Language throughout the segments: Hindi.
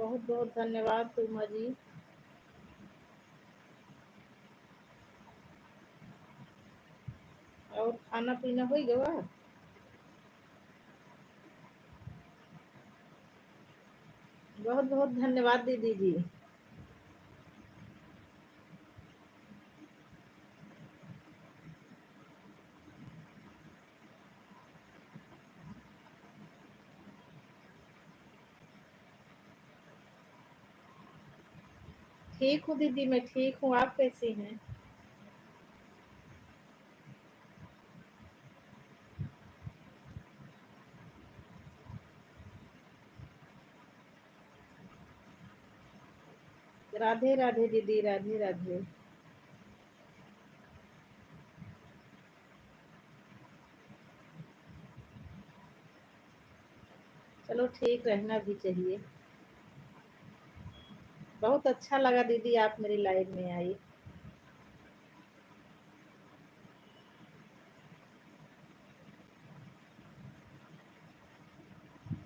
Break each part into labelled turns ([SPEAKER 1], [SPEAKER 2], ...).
[SPEAKER 1] बहुत बहुत धन्यवाद तुमा जी। और खाना पीना हो गया? बहुत बहुत धन्यवाद दीदी जी। ठीक हूँ दीदी, मैं ठीक हूँ, आप कैसी हैं? राधे राधे दीदी, राधे राधे। चलो ठीक, रहना भी चाहिए। बहुत अच्छा लगा दीदी आप मेरी लाइफ में आई।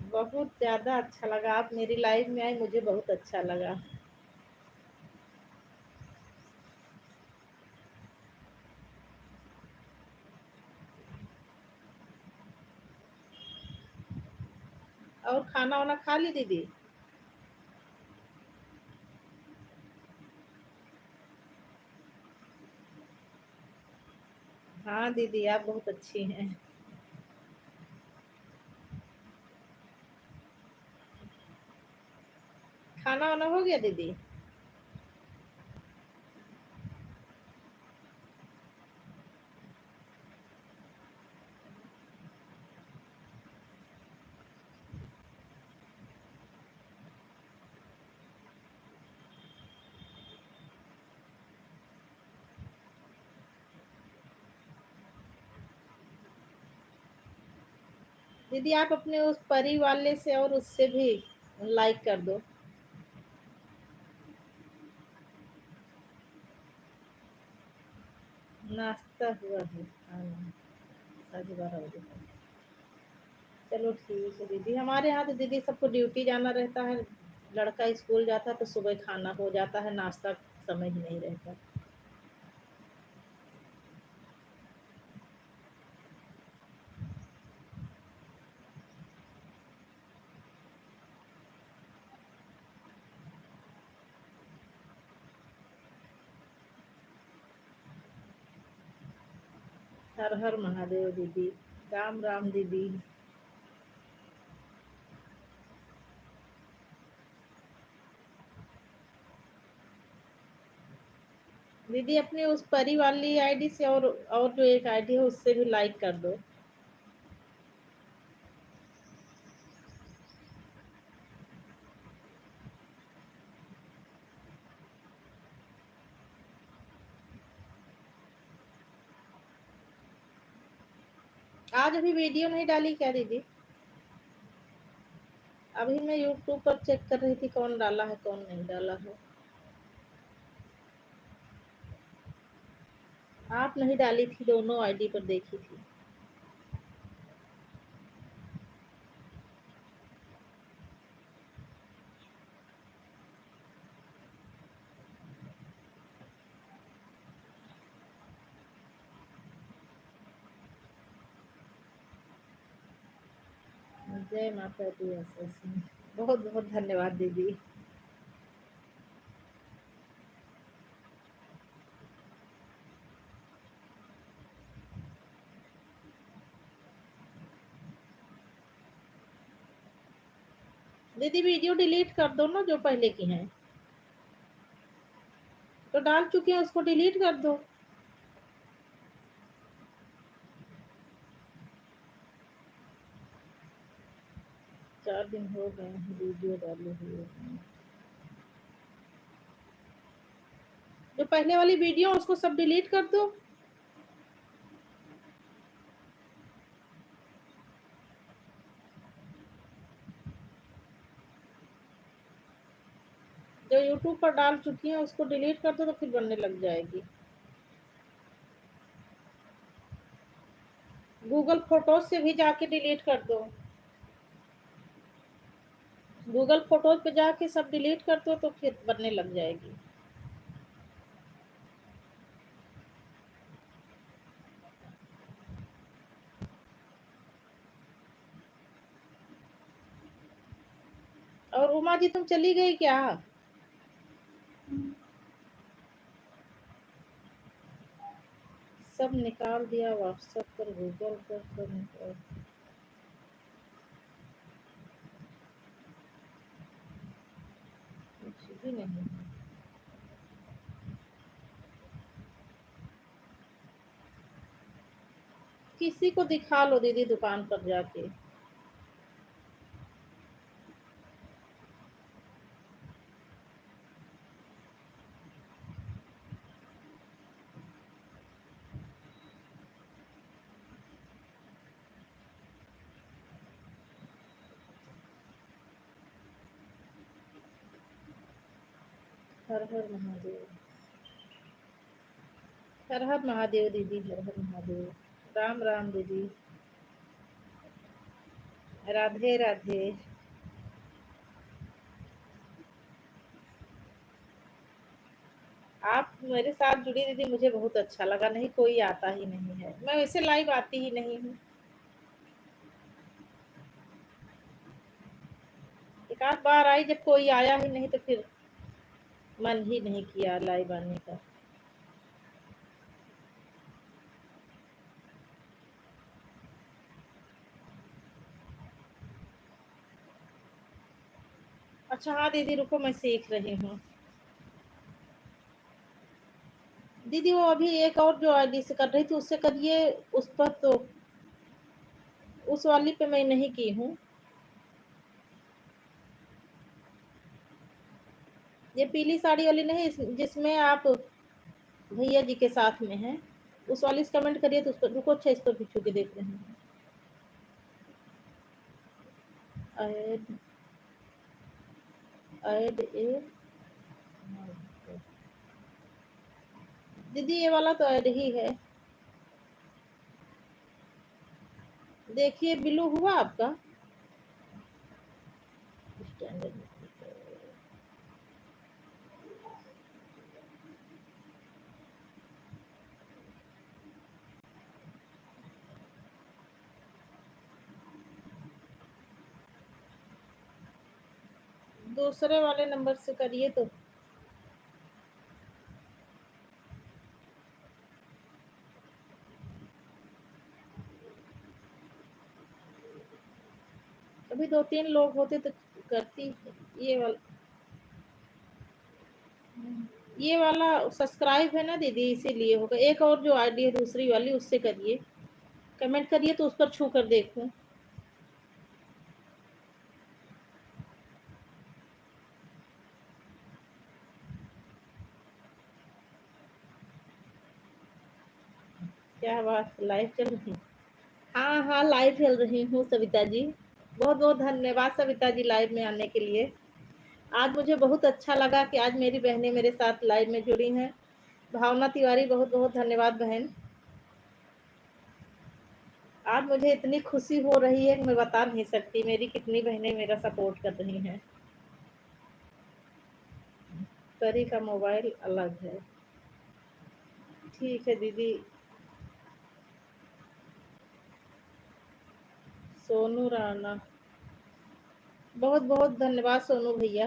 [SPEAKER 1] बहुत ज्यादा अच्छा लगा, आप मेरी लाइफ में आई, मुझे बहुत अच्छा लगा। और खाना वाना खा ली दीदी? हाँ दीदी, आप बहुत अच्छी हैं। खाना वाना हो गया दीदी? दीदी आप अपने उस परी वाले से और उससे भी लाइक कर दो। नाश्ता हुआ है, खाना 12:30 बजे। चलो ठीक है दीदी, हमारे यहाँ तो दीदी सबको ड्यूटी जाना रहता है। लड़का स्कूल जाता है तो सुबह खाना हो जाता है, नाश्ता समय ही नहीं रहता। हर हर महादेव दीदी। राम राम दीदी। दीदी अपने उस परी वाली आईडी से और जो एक आईडी है उससे भी लाइक कर दो। आज अभी वीडियो नहीं डाली क्या दीदी? अभी मैं यूट्यूब पर चेक कर रही थी कौन डाला है कौन नहीं डाला है। आप नहीं डाली थी, दोनों आईडी पर देखी थी। जय माता दी। ऐसे बहुत बहुत धन्यवाद दीदी। दीदी वीडियो डिलीट कर दो ना जो पहले की हैं। तो डाल चुके हैं उसको डिलीट कर दो। 4 दिन हो गए हैं वीडियो डाले हुए। जो पहले वाली वीडियो उसको सब डिलीट कर दो। जो यूट्यूब पर डाल चुकी हैं उसको डिलीट कर दो तो फिर बनने लग जाएगी। गूगल फोटोज से भी जाके डिलीट कर दो। गूगल फोटोज पे जाके सब डिलीट कर दो तो फिर बनने लग जाएगी। और उमा जी तुम चली गई क्या? सब निकाल दिया व्हाट्सएप पर, गूगल पर सब निकाल। कुछ भी नहीं। किसी को दिखा लो दीदी दुकान पर जाके। हर हर महादेव। हर हर महादेव दीदी, हर हर महादेव। राम राम दीदी। राधे राधे। आप मेरे साथ जुड़ी दीदी, मुझे बहुत अच्छा लगा। नहीं कोई आता ही नहीं है, मैं वैसे लाइव आती ही नहीं हूँ। एक आध बार आई, जब कोई आया ही नहीं तो फिर मन ही नहीं किया लाइव आने का। अच्छा हाँ दीदी रुको, मैं सीख रही हूँ। दीदी वो अभी एक और जो आईडी से कर रही थी उससे करिए। उस पर तो उस वाली पे मैं नहीं की हूँ। ये पीली साड़ी वाली नहीं, जिसमें आप भैया जी के साथ में हैं, उस वाली से कमेंट करिए। तो उस पर रुको, अच्छा इस पर भी छू के देख रहे हैं। Add add a. दीदी ये वाला तो ऐड ही है। देखिए बिलू हुआ आपका स्टैंडर्ड। दूसरे वाले नंबर से करिए तो। अभी दो तीन लोग होते तो करती। ये वाला, ये वाला सब्सक्राइब है ना दीदी, इसीलिए होगा। एक और जो आईडी है दूसरी वाली, उससे करिए। कमेंट करिए तो उस पर छू कर देखूं। क्या बात, लाइव चल रही? हाँ हाँ लाइव चल रही हूँ सविता जी। बहुत बहुत धन्यवाद सविता जी लाइव में आने के लिए। आज मुझे बहुत अच्छा लगा कि आज मेरी बहनें मेरे साथ लाइव में जुड़ी हैं। भावना तिवारी, बहुत बहुत धन्यवाद बहन। आज मुझे इतनी खुशी हो रही है कि मैं बता नहीं सकती मेरी कितनी बहनें मेरा सपोर्ट कर रही हैं। परी का मोबाइल अलग है। ठीक है दीदी। सोनू राणा, बहुत बहुत धन्यवाद सोनू भैया।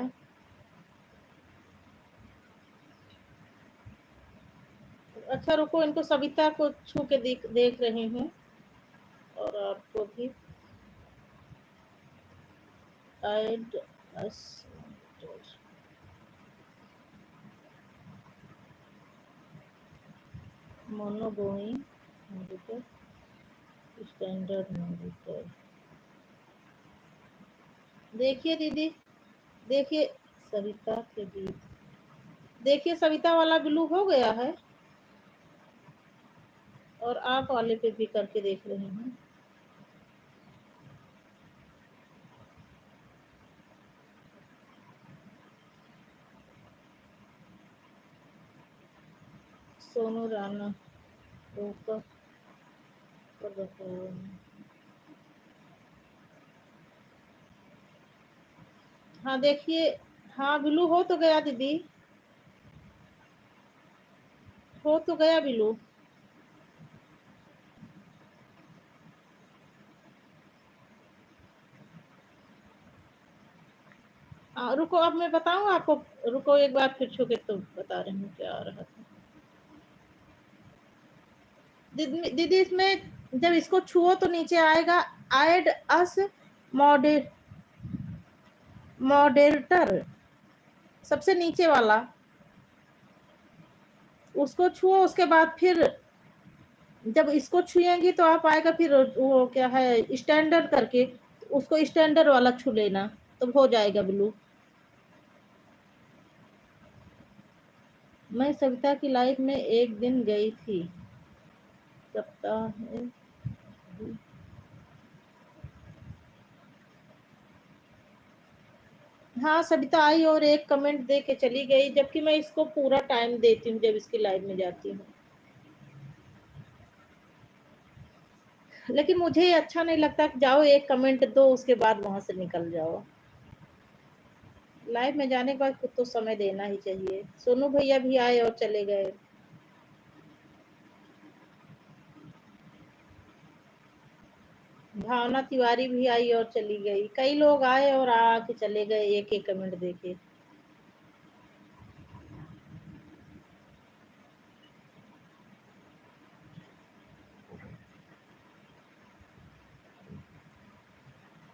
[SPEAKER 1] अच्छा रुको, इनको सविता को छू के देख देख रही हूँ। और आपको भी ऐड अस मोनो गोइंग स्टैंडर्ड मॉनिटर। देखिए दीदी, देखिए सविता के गीत। देखिए सविता वाला ब्लू हो गया है। और आप वाले पे भी करके देख रहे हैं। सोनू राणा ऊपर पर बताओ। हाँ देखिए, हाँ ब्लू हो तो गया दीदी, हो तो गया ब्लू। रुको अब मैं बताऊँ आपको, रुको एक बार फिर छू के तो बता रही हूँ क्या आ रहा था। दीदी दीदी इसमें जब इसको छुओ तो नीचे आएगा ऐड अस मॉडे मॉडरेटर, सबसे नीचे वाला, उसको छुओ। उसके बाद फिर जब इसको छुएंगी तो आप आएगा फिर वो क्या है स्टैंडर्ड करके, उसको स्टैंडर्ड वाला छू लेना तो हो जाएगा ब्लू। मैं सविता की लाइफ में एक दिन गई थी, सप्ताह में। हाँ सविता आई और एक कमेंट दे के चली गई, जबकि मैं इसको पूरा टाइम देती हूँ जब इसकी लाइव में जाती हूँ। लेकिन मुझे अच्छा नहीं लगता कि जाओ एक कमेंट दो उसके बाद वहां से निकल जाओ। लाइव में जाने के बाद खुद तो समय देना ही चाहिए। सोनू भैया भी आए और चले गए। भावना तिवारी भी आई और चली गई। कई लोग आए और आके चले गए एक एक कमेंट देके।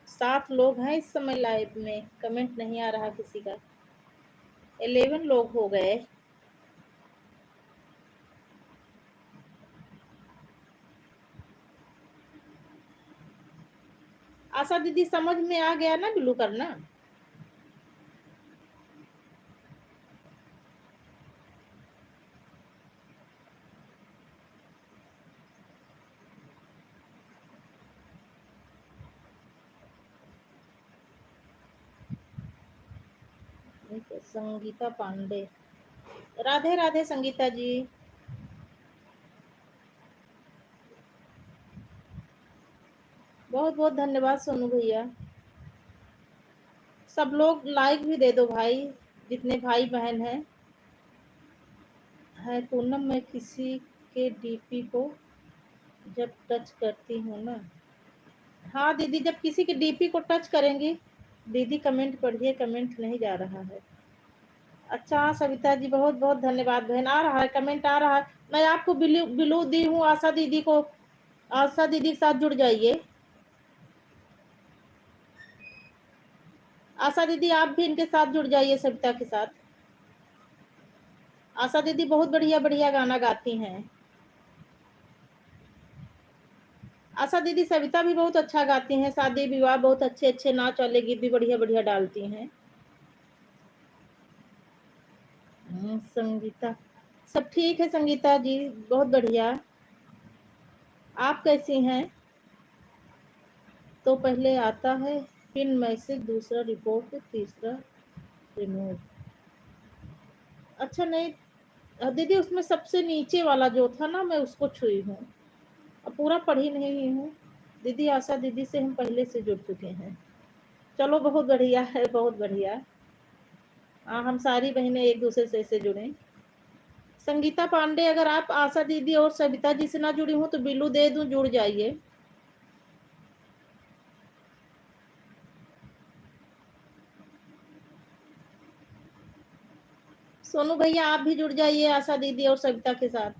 [SPEAKER 1] सात लोग हैं इस समय लाइव में, कमेंट नहीं आ रहा किसी का। 11 लोग हो गए। आशा दीदी समझ में आ गया ना ब्लू करना? संगीता पांडे, राधे राधे संगीता जी। बहुत बहुत धन्यवाद सोनू भैया। सब लोग लाइक भी दे दो भाई, जितने भाई बहन हैं। है पूनम, मैं किसी के डीपी को जब टच करती हूँ ना। हाँ दीदी, जब किसी के डीपी को टच करेंगी। दीदी कमेंट पढ़िए, कमेंट नहीं जा रहा है। अच्छा हाँ सविता जी, बहुत बहुत धन्यवाद बहन। आ रहा है कमेंट, आ रहा है। मैं आपको बिलू बिलू दी हूँ आशा दीदी को, आशा दीदी के साथ जुड़ जाइए। आशा दीदी आप भी इनके साथ जुड़ जाइए, सविता के साथ। आशा दीदी बहुत बढ़िया बढ़िया गाना गाती हैं। आशा दीदी सविता भी बहुत अच्छा गाती हैं, शादी विवाह बहुत अच्छे अच्छे नाच वाले गीत भी बढ़िया बढ़िया डालती हैं। संगीता, सब ठीक है संगीता जी, बहुत बढ़िया। आप कैसी हैं? तो पहले आता है पिन मैसेज, दूसरा रिपोर्ट, तीसरा रिमूव। अच्छा नहीं दीदी, उसमें सबसे नीचे वाला जो था ना, मैं उसको छुई हूँ, अब पूरा पढ़ी नहीं हूँ। दीदी आशा दीदी से हम पहले से जुड़ चुके हैं। चलो बहुत बढ़िया है, बहुत बढ़िया। हाँ हम सारी बहनें एक दूसरे से ऐसे जुड़े। संगीता पांडे, अगर आप आशा दीदी और सविता जी से ना जुड़ी हूँ तो बिल्लू दे दूं, जुड़ जाइए। सोनू भैया आप भी जुड़ जाइए आशा दीदी और सविता के साथ।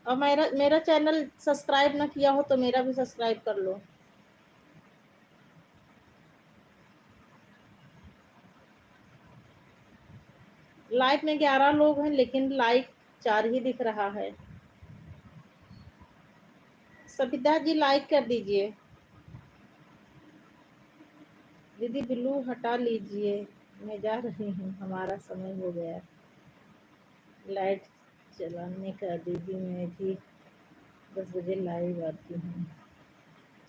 [SPEAKER 1] और मेरा मेरा चैनल सब्सक्राइब ना किया हो तो मेरा भी सब्सक्राइब कर लो। लाइव में 11 लोग हैं लेकिन लाइक 4 ही दिख रहा है। सविता जी लाइक कर दीजिए। दीदी बिल्लू हटा लीजिए, मैं जा रही हूँ, हमारा समय हो गया। लाइट चलाने का दीदी, मैं भी 10 बजे लाइव आती हूँ।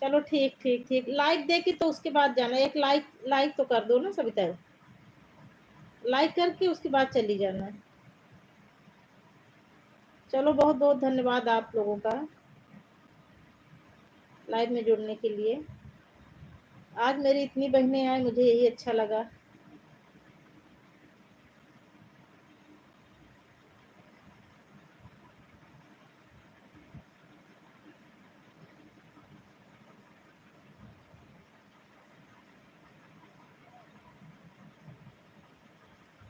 [SPEAKER 1] चलो ठीक ठीक ठीक, लाइक दे के तो उसके बाद जाना। एक लाइक लाइक तो कर दो ना सविता, लाइक करके उसके बाद चली जाना। चलो बहुत बहुत धन्यवाद आप लोगों का लाइव में जुड़ने के लिए। आज मेरी इतनी बहनें आए, मुझे यही अच्छा लगा।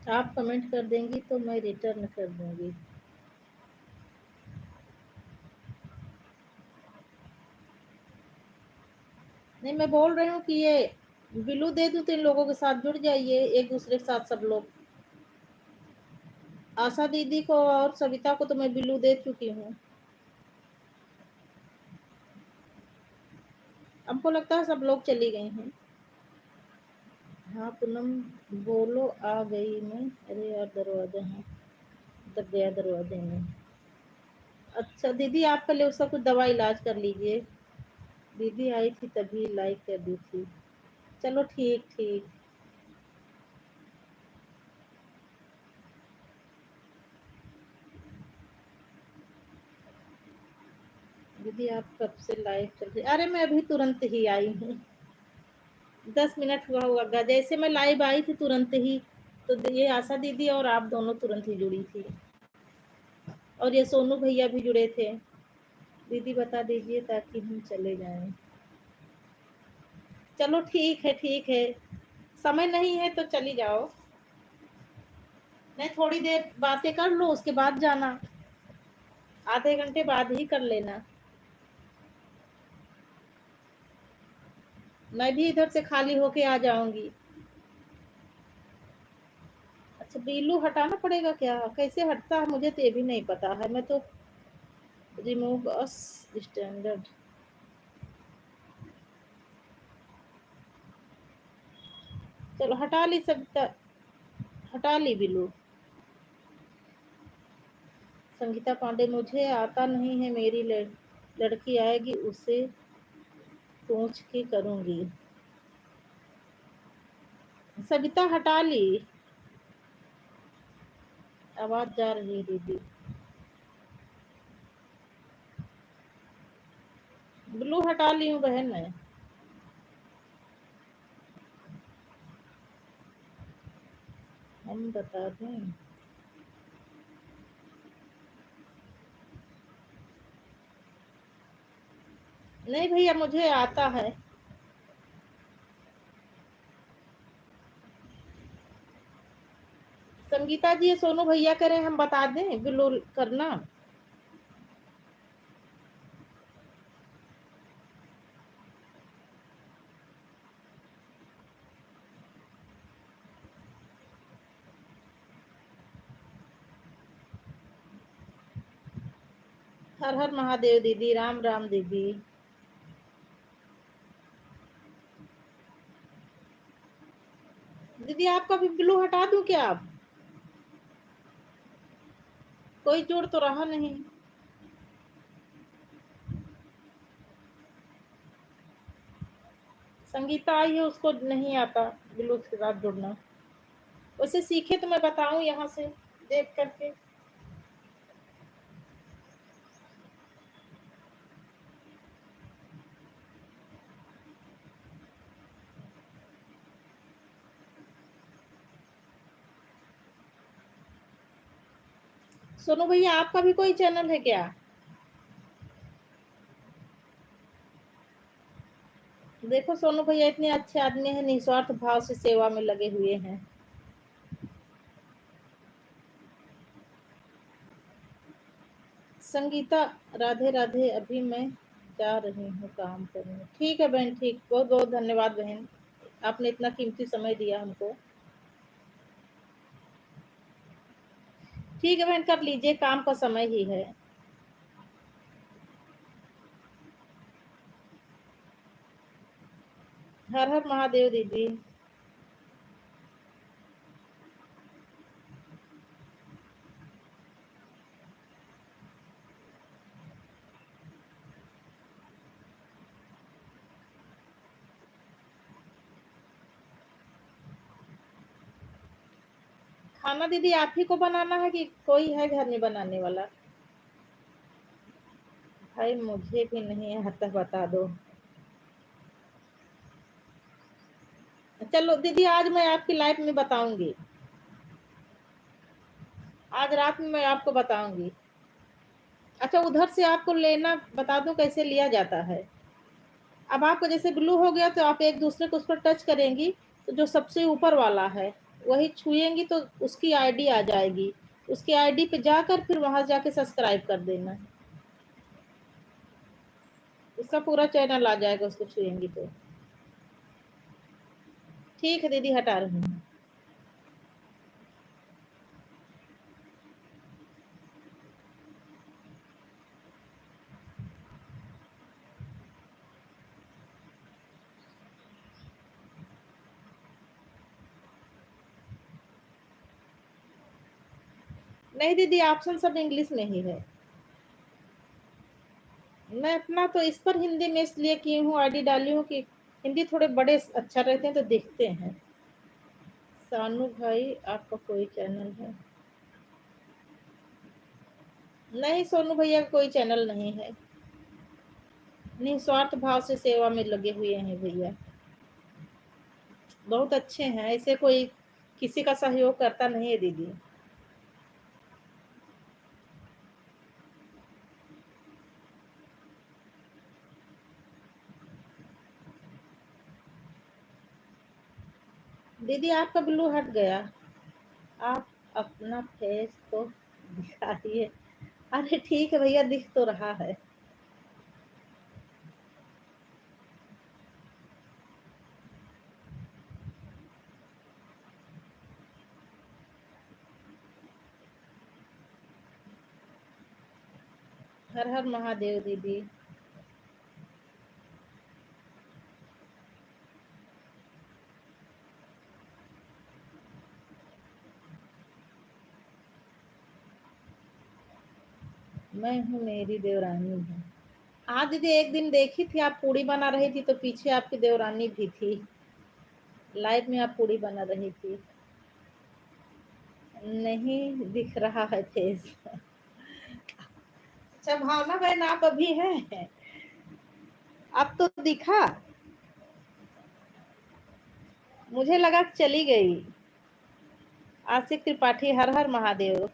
[SPEAKER 1] आप कमेंट कर देंगी तो मैं रिटर्न कर दूंगी। नहीं, मैं बोल रही हूँ कि ये बिल्लू दे दूं तो इन लोगों के साथ जुड़ जाइए, एक दूसरे के साथ सब लोग। आशा दीदी को और सविता को तो मैं बिल्लू दे चुकी हूँ। हमको लगता है सब लोग चली गई हैं। हाँ पूनम, बोलो आ गई मैं। अरे यार दरवाजा है, दब गया दरवाजे में। अच्छा दीदी, आप पहले उसका कुछ दवा इलाज कर लीजिए। दीदी आई थी तभी लाइक कर दी थी। चलो ठीक ठीक। दीदी आप कब से लाइव चल रही? अरे मैं अभी तुरंत ही आई हूँ, 10 मिनट हुआ होगा। जैसे मैं लाइव आई थी तुरंत ही, तो ये आशा दीदी और आप दोनों तुरंत ही जुड़ी थी, और ये सोनू भैया भी जुड़े थे। दीदी बता दीजिए ताकि हम चले जाएं। चलो ठीक है ठीक है, समय नहीं है तो चली जाओ। नहीं, थोड़ी देर बातें कर लो, उसके बाद जाना। आधे घंटे बाद ही कर लेना। मैं भी इधर से खाली होके आ जाऊंगी। अच्छा, बिल्लू हटाना पड़ेगा क्या? कैसे हटता है मुझे तो ये भी नहीं पता है। मैं तो रिमूव अस स्टैंडर्ड। चलो हटा ली सब हटा ली बिल्लू। संगीता पांडे, मुझे आता नहीं है, मेरी लड़की आएगी उसे पूछ के करूंगी। सविता हटा ली, आवाज जा रही है दीदी। बिल्लू हटा ली हूँ बहन मैं। हम बता दें? नहीं भैया, मुझे आता है। संगीता जी, सोनू भैया करें, हम बता दें बिल्लू करना? हर हर महादेव दीदी, राम राम दीदी। दीदी आपका भी बिल्लू हटा दूं क्या? आप कोई जोड़ तो रहा नहीं। संगीता आई है, उसको नहीं आता बिल्लू के साथ जुड़ना। वैसे सीखे तो मैं बताऊं यहाँ से देख करके। सोनू भैया, आपका भी कोई चैनल है क्या? देखो सोनू भैया इतने अच्छे आदमी हैं, निस्वार्थ भाव से सेवा में लगे हुए हैं। संगीता, राधे राधे, अभी मैं जा रही हूँ काम करने। ठीक है बहन, ठीक, बहुत बहुत धन्यवाद बहन, आपने इतना कीमती समय दिया हमको। ठीक है बहन, कर लीजिए, काम का समय ही है। हर हर महादेव दीदी। खाना दीदी आप ही को बनाना है कि कोई है घर में बनाने वाला? भाई मुझे भी नहीं आता, बता दो। चलो दीदी, आज मैं आपकी लाइफ में बताऊंगी, आज रात में मैं आपको बताऊंगी। अच्छा, उधर से आपको लेना बता दूं कैसे लिया जाता है। अब आपको जैसे ब्लू हो गया तो आप एक दूसरे को उस पर टच करेंगी, तो जो सबसे ऊपर वाला है वही छुएंगी तो उसकी आईडी आ जाएगी। उसकी आईडी पे जाकर फिर वहां जाके सब्सक्राइब कर देना, उसका पूरा चैनल आ जाएगा उसको छुएंगी तो। ठीक है दीदी, हटा रही हूँ। नहीं दीदी, ऑप्शन सब इंग्लिश में ही है। मैं अपना तो इस पर हिंदी में इसलिए की हूँ, आईडी डाली हूँ कि हिंदी थोड़े बड़े अच्छा रहते हैं तो दिखते हैं। सानू भाई, आपका कोई चैनल है? नहीं, सोनू भैया का कोई चैनल नहीं है। निस्वार्थ भाव से सेवा में लगे हुए हैं भैया, बहुत अच्छे हैं। ऐसे कोई किसी का सहयोग करता नहीं है दीदी। दीदी आपका ब्लू हट गया, आप अपना फेस तो दिखाइए। अरे ठीक है भैया, दिख तो रहा है। हर हर महादेव दीदी। मैं हूँ, मेरी देवरानी है। हाँ दीदी, एक दिन देखी थी आप पूड़ी बना रही थी तो पीछे आपकी देवरानी भी थी, लाइव में आप पूड़ी बना रही थी। नहीं दिख रहा है फेस। अच्छा भावना बहन, आप अभी हैं? अब तो दिखा, मुझे लगा कि चली गई। आशिक त्रिपाठी, हर हर महादेव।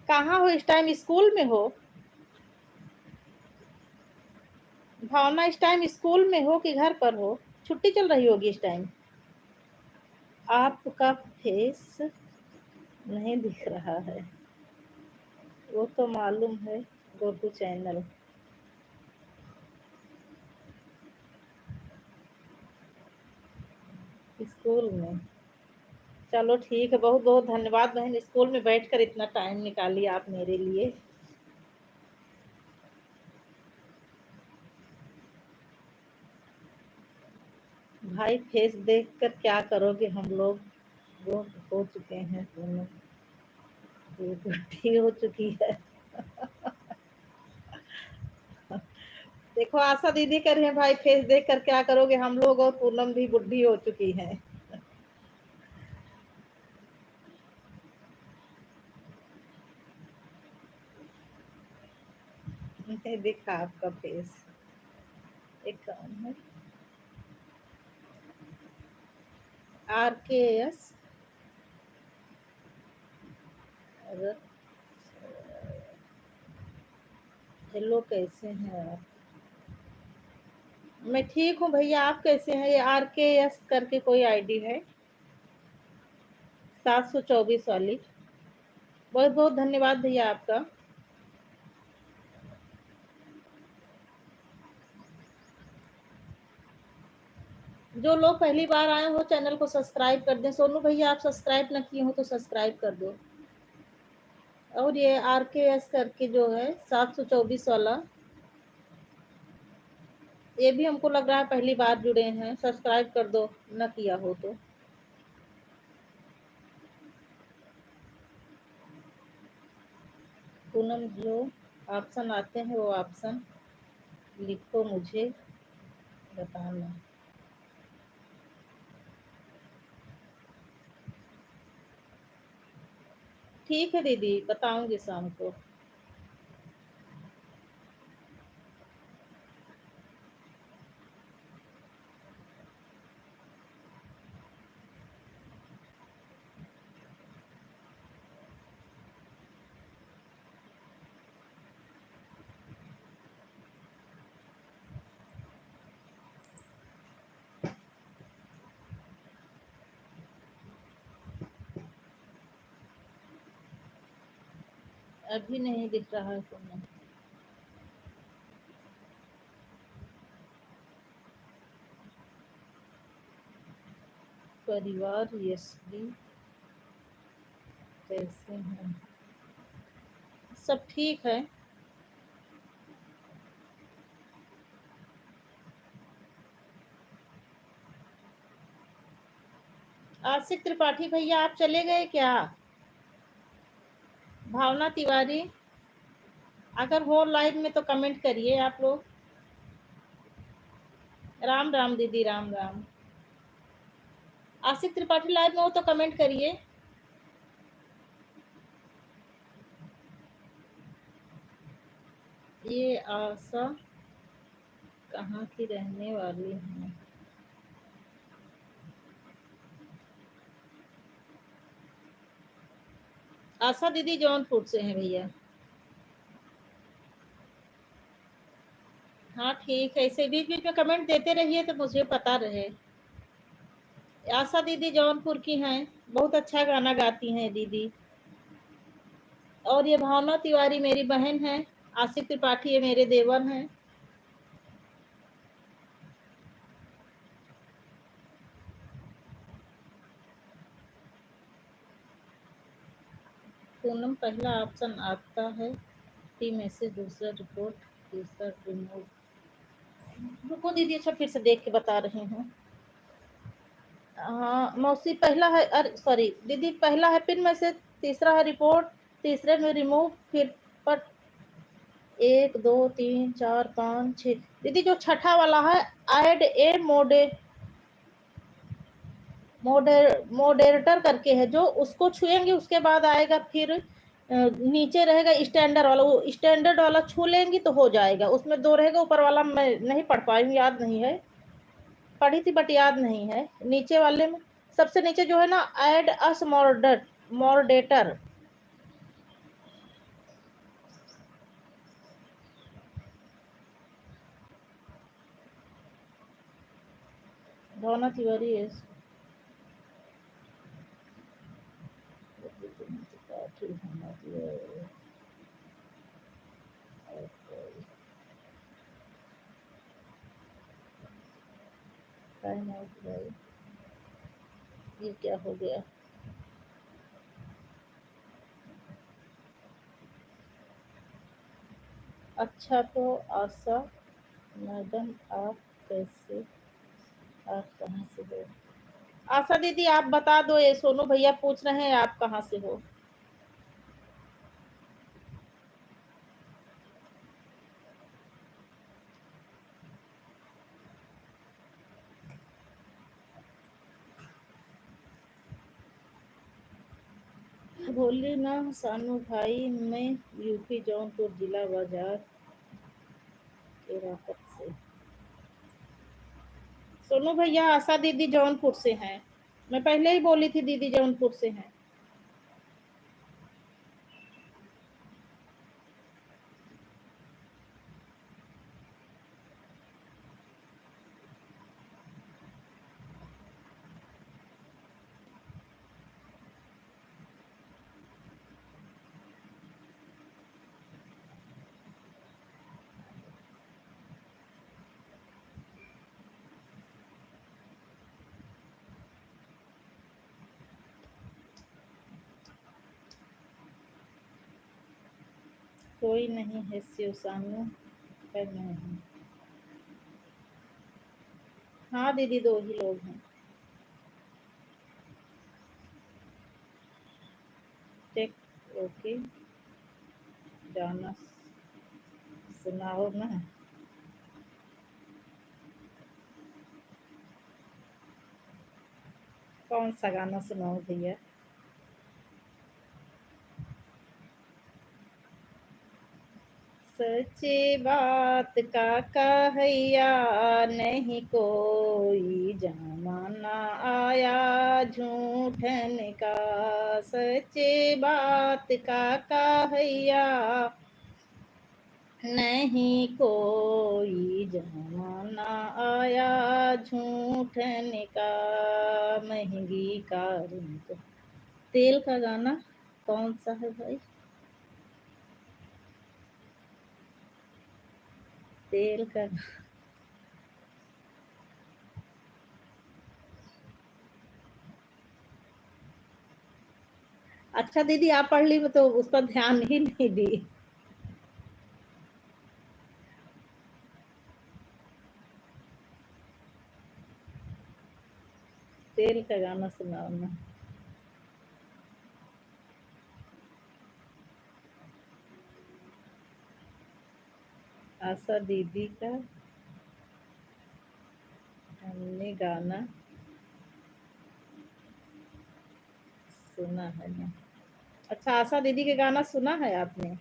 [SPEAKER 1] कहाँ हो इस टाइम, स्कूल में हो? भावना, इस टाइम स्कूल में हो कि घर पर हो? छुट्टी चल रही होगी इस टाइम। आपका फेस नहीं दिख रहा है, वो तो मालूम है। गो टू चैनल, स्कूल में। चलो ठीक है, बहुत बहुत धन्यवाद बहन, स्कूल में बैठकर इतना टाइम निकाली आप मेरे लिए। भाई फेस देखकर क्या करोगे, हम लोग वो हो चुके हैं दोनों, ये बुढ़ी हो चुकी है। देखो आशा दीदी कर रहे हैं, भाई फेस देख कर क्या करोगे, हम लोग और पूनम भी बुढ़ी हो चुकी है। नहीं दिखा आपका फेस। एक काम है, RKS। हेलो, कैसे हैं आप? मैं ठीक हूँ भैया, आप कैसे हैं? ये RKS करके कोई आईडी है, 724 वाली। बहुत बहुत धन्यवाद भैया आपका। जो लोग पहली बार आए हो चैनल को सब्सक्राइब कर दें। सोनू भैया, आप सब्सक्राइब ना किए हो तो सब्सक्राइब कर दो। और ये RKS करके जो है 724 वाला, ये भी हमको लग रहा है पहली बार जुड़े हैं, सब्सक्राइब कर दो ना किया हो तो। पूनम, जो ऑप्शन आते हैं वो ऑप्शन लिखो, मुझे बताना। ठीक है दीदी, बताऊंगी शाम को। अभी नहीं दिख रहा है फोन। परिवार यशवी कैसे हैं? सब ठीक है। आशिक त्रिपाठी भैया आप चले गए क्या? भावना तिवारी अगर हो लाइव में तो कमेंट करिए आप लोग। राम राम दीदी, राम राम। आशिक त्रिपाठी लाइव में हो तो कमेंट करिए। ये आशा कहाँ की रहने वाली है? आशा दीदी जौनपुर से हैं भैया। हाँ ठीक है, इसे बीच बीच में कमेंट देते रहिए तो मुझे पता रहे। आशा दीदी जौनपुर की हैं, बहुत अच्छा गाना गाती हैं दीदी। और ये भावना तिवारी मेरी बहन है। आशिक त्रिपाठी ये मेरे देवर हैं। पूनम पहला ऑप्शन आता है, टी मैसेज, दूसरा रिपोर्ट, तीसरा रिमूव। रुको दीदी, अच्छा फिर से देख के बता रही हूँ। हाँ मौसी, पहला है, अरे सॉरी दीदी, पहला है पिन मैसेज, तीसरा है रिपोर्ट, तीसरे में रिमूव, फिर पर 1 2 3 4 5 6। दीदी जो छठा वाला है, ऐड ए मोडेरेटर करके है, जो उसको छुएंगे उसके बाद आएगा, फिर नीचे रहेगा स्टैंडर्ड वाला, वो स्टैंडर्ड वाला छू लेंगी तो हो जाएगा। उसमें 2 रहेगा, ऊपर वाला मैं नहीं पढ़ पाई हूँ, याद नहीं है। पढ़ी थी बट याद नहीं है। नीचे वाले में सबसे नीचे जो है ना, ऐड अस मॉडरेटर। भावना तिवारी है। ये क्या हो गया? अच्छा तो आशा मैडम, आप कहाँ से हो? आशा दीदी आप बता दो, ये सोनू भैया पूछ रहे हैं आप कहाँ से हो। बोली ना सानू भाई, मैं यूपी जौनपुर जिला बाजार केराकत से। सोनू भैया आशा दीदी जौनपुर से हैं। मैं पहले ही बोली थी दीदी जौनपुर से हैं। कोई नहीं है शिव सानू है, मैं हूँ। हाँ दीदी 2 ही लोग हैं। टेक ओके, जाना सुनाओ ना। कौन सा गाना सुनाओ भैया? सच्ची बात का कहैया, नहीं कोई जमाना आया झूठन का। सच्ची बात का कहैया, नहीं कोई जमाना आया झूठन का। महंगी कार तेल का गाना कौन सा है भाई? तेल का। अच्छा दीदी आप पढ़ ली, मैं तो उस पर ध्यान ही नहीं दी। तेल का गाना सुनाओ ना। आशा दीदी का हमने गाना सुना है ना। अच्छा आशा दीदी के गाना सुना है आपने।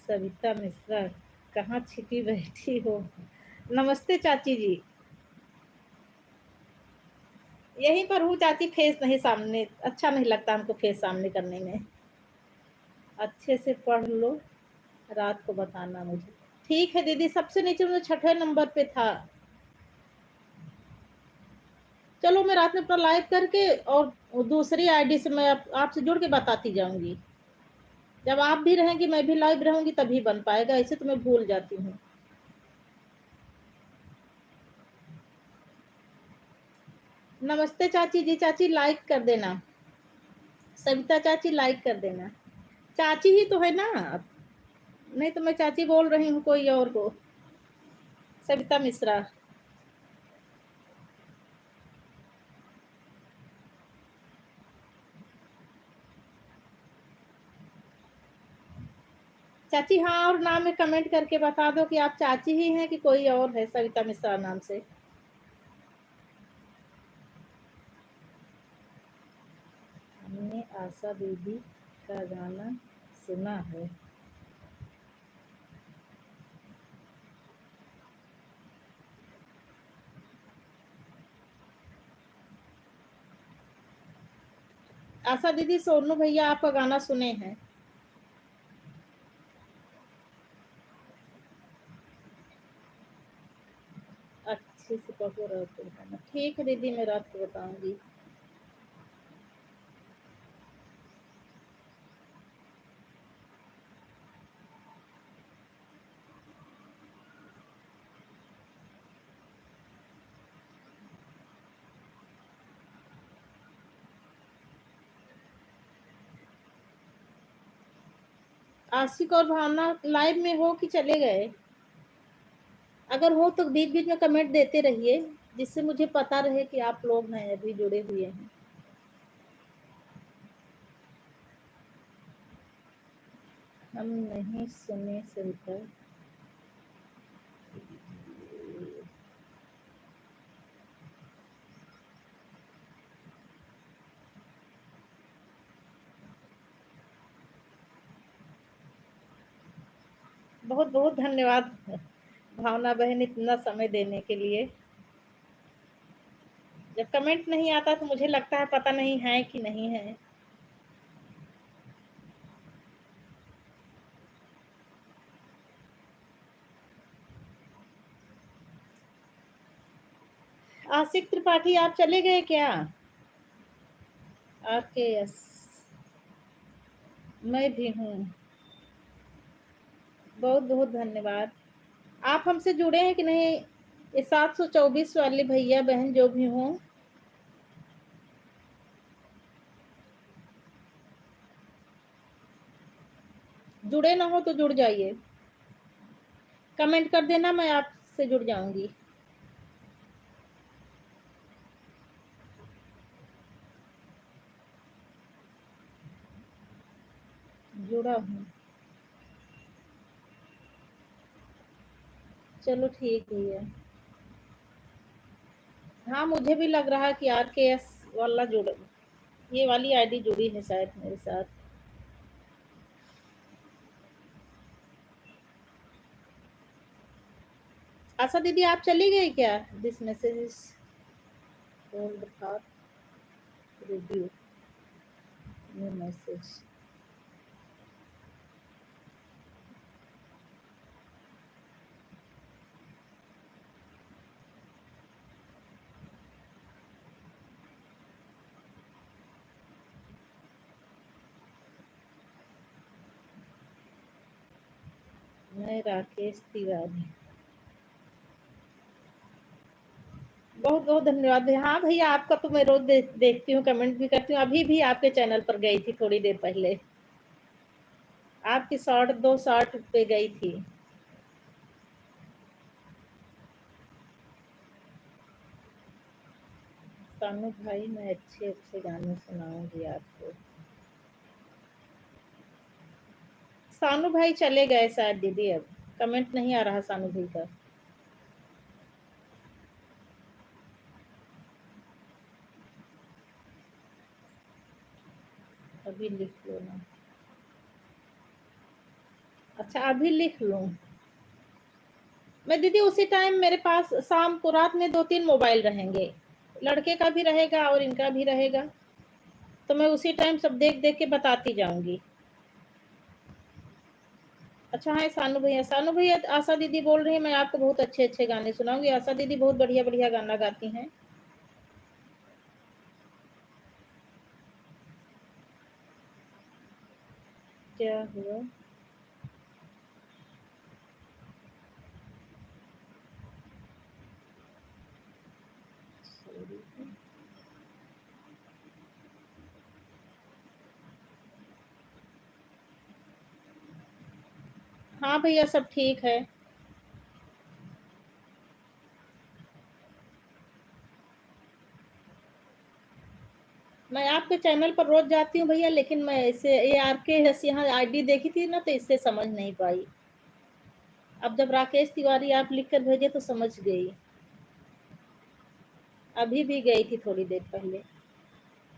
[SPEAKER 1] सविता मिश्रा, कहाँ छिपी बैठी हो। नमस्ते चाची जी। यहीं पर हूँ चाची, फेस नहीं सामने, अच्छा नहीं लगता हमको फेस सामने करने में। अच्छे से पढ़ लो, रात को बताना मुझे। ठीक है दीदी, सबसे नीचे मुझे 6ठे नंबर पे था। चलो मैं रात में अपना लाइव करके और दूसरी आईडी से मैं आपसे जुड़ के बताती जाऊंगी। जब आप भी रहेंगी मैं भी लाइव रहूंगी तभी बन पाएगा, ऐसे तो मैं भूल जाती हूँ। नमस्ते चाची जी, चाची लाइक कर देना। सविता चाची लाइक कर देना। चाची ही तो है ना, नहीं तो मैं चाची बोल रही हूँ कोई और को। सविता मिश्रा। चाची हाँ, और नाम में कमेंट करके बता दो कि आप चाची ही हैं कि कोई और है सविता मिश्रा नाम से। हमने आशा दीदी का गाना सुना है। आशा दीदी सोनू भैया आपका गाना सुने हैं। अच्छे से पढ़ो, रात को बताना। ठीक है दीदी, मैं रात को बताऊंगी। आशिक और भावना लाइव में हो कि चले गए। अगर हो तो बीच बीच में कमेंट देते रहिए, जिससे मुझे पता रहे कि आप लोग हैं अभी जुड़े हुए हैं। हम नहीं सुने सविता। बहुत बहुत धन्यवाद भावना बहन इतना समय देने के लिए। जब कमेंट नहीं आता तो मुझे लगता है पता नहीं है कि नहीं है। आशिक त्रिपाठी आप चले गए क्या। आके यस, मैं भी हूँ। बहुत बहुत धन्यवाद। आप हमसे जुड़े हैं कि नहीं, ये 724 वाले भैया बहन जो भी हों। जुड़े ना हो तो जुड़ जाइए, कमेंट कर देना, मैं आपसे जुड़ जाऊंगी। जुड़ा हूँ। चलो ठीक ही है। हाँ मुझे भी लग रहा है कि RKS वाला जुड़, ये वाली आईडी जुड़ी है शायद मेरे साथ। आशा दीदी आप चली गई क्या। This message is old for review, new message. मैं राकेश तिवारी। बहुत बहुत धन्यवाद भैया। हाँ भैया, आपका तो मैं रोज देखती हूँ, कमेंट भी करती हूँ। अभी भी आपके चैनल पर गई थी थोड़ी देर पहले, आपकी शॉर्ट 2 शॉर्ट पे गई थी। सानू भाई, मैं अच्छे अच्छे गाने सुनाऊंगी आपको। सानू भाई चले गए शायद दीदी, अब कमेंट नहीं आ रहा सानू भाई का। अभी लिख लो ना। अच्छा, अभी लिख लूं मैं दीदी? उसी टाइम मेरे पास शाम को रात में 2-3 मोबाइल रहेंगे, लड़के का भी रहेगा और इनका भी रहेगा, तो मैं उसी टाइम सब देख देख के बताती जाऊंगी। अच्छा है सानू भैया। सानू भैया, आशा दीदी बोल रही है मैं आपको बहुत अच्छे अच्छे गाने सुनाऊंगी। आशा दीदी बहुत बढ़िया बढ़िया गाना गाती हैं। क्या हुआ? हाँ भैया, सब ठीक है। मैं आपके चैनल पर रोज जाती हूँ भैया, लेकिन मैं इसे ये आपके यहाँ आईडी देखी थी ना, तो इससे समझ नहीं पाई। अब जब राकेश तिवारी आप लिख कर भेजे तो समझ गई। अभी भी गई थी थोड़ी देर पहले।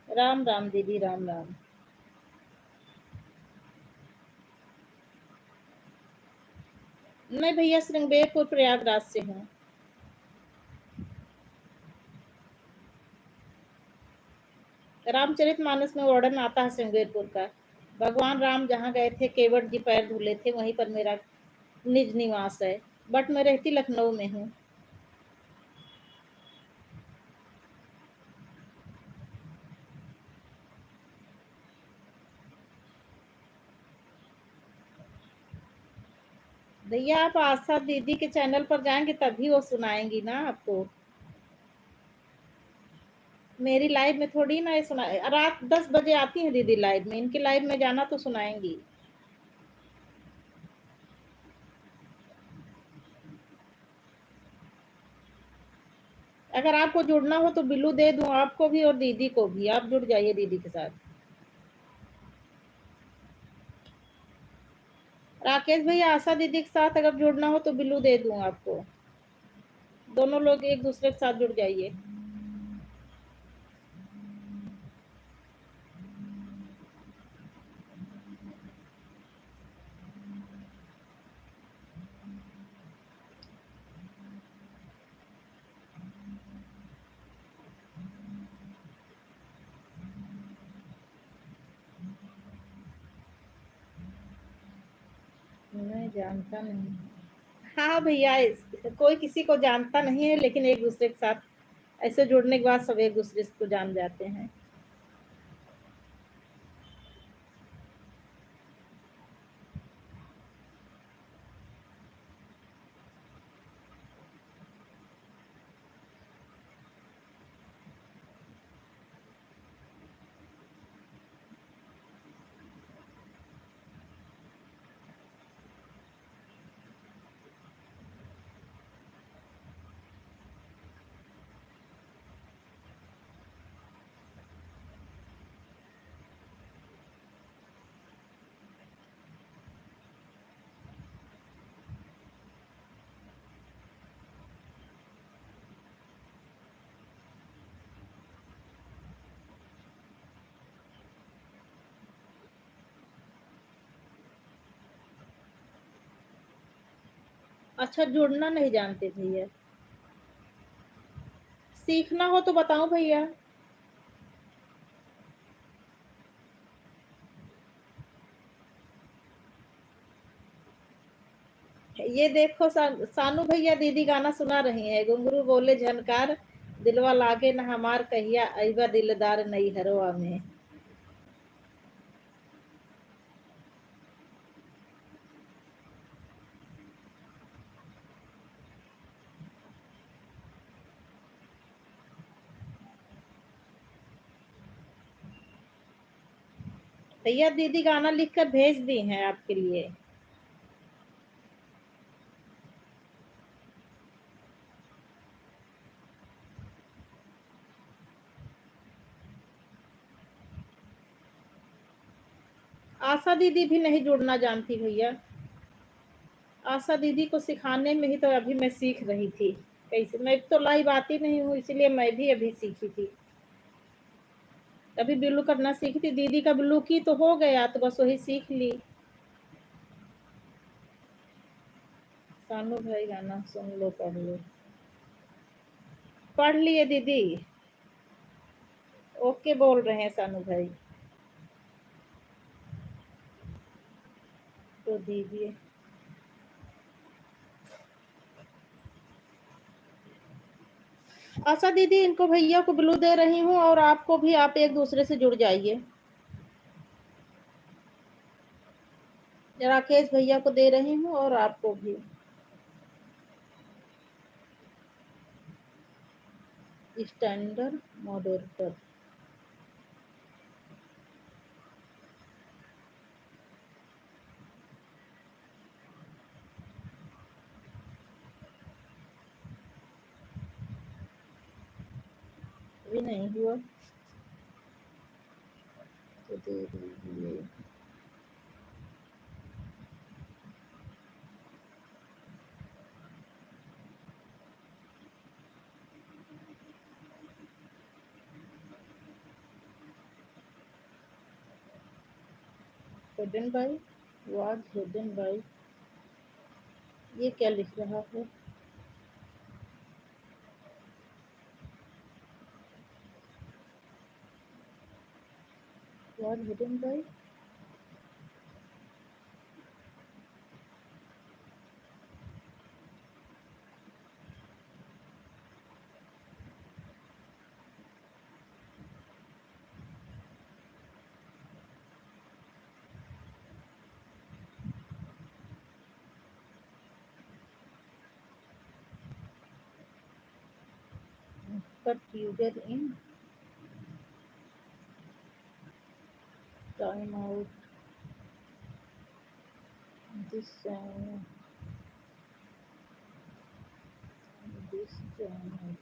[SPEAKER 1] राम राम दीदी, राम राम। मैं भैया श्रृंगेरपुर प्रयागराज से हूँ। रामचरितमानस में वर्णन आता है श्रृंगेरपुर का। भगवान राम जहाँ गए थे, केवट जी पैर धुले थे, वहीं पर मेरा निज निवास है। बट मैं रहती लखनऊ में हूँ। भैया, आप आशा दीदी के चैनल पर जाएंगे तभी वो सुनाएंगी ना आपको। मेरी लाइव में थोड़ी ना ये सुना। रात 10 बजे आती है दीदी लाइव में, इनकी लाइव में जाना तो सुनाएंगी। अगर आपको जुड़ना हो तो बिल्लू दे दूं आपको भी और दीदी को भी, आप जुड़ जाइए दीदी के साथ। राकेश भैया, आशा दीदी के साथ अगर जुड़ना हो तो बिल्लू दे दूं आपको। दोनों लोग एक दूसरे के साथ जुड़ जाइए। मैं जानता नहीं। हाँ भैया, कोई किसी को जानता नहीं है, लेकिन एक दूसरे के साथ ऐसे जुड़ने के बाद सब एक दूसरे को जान जाते हैं। अच्छा, जुड़ना नहीं जानते भैया? सीखना हो तो बताऊं भैया? ये देखो, सानू भैया दीदी गाना सुना रही है। घुंघरू बोले झनकार, दिलवा लागे न हमार, कहिया अइबा दिलदार नई हरवा में। भैया दीदी गाना लिखकर भेज दी हैं आपके लिए। आशा दीदी भी नहीं जुड़ना जानती भैया। आशा दीदी को सिखाने में ही तो अभी मैं सीख रही थी। कैसे, मैं तो लाइव आती नहीं हूँ, इसलिए मैं भी अभी सीखी थी। अभी बिल्लू करना सीखी थी, दीदी का बिल्लू की तो हो गया, तो बस वही सीख ली। सानू भाई गाना सुन लो, पढ़ लो। पढ़ लिए दीदी। ओके बोल रहे हैं सानू भाई। तो दीजिए। आशा दीदी, इनको भैया को ब्लू दे रही हूँ, और आपको भी, आप एक दूसरे से जुड़ जाइए। राकेश भैया को दे रही हूँ और आपको भी। Standard moderator. भी नहीं हुआ तो दे दीजिए। Hidden by, was hidden by, ये क्या लिख रहा है? Was hidden by, but user in time out this channel, this channel।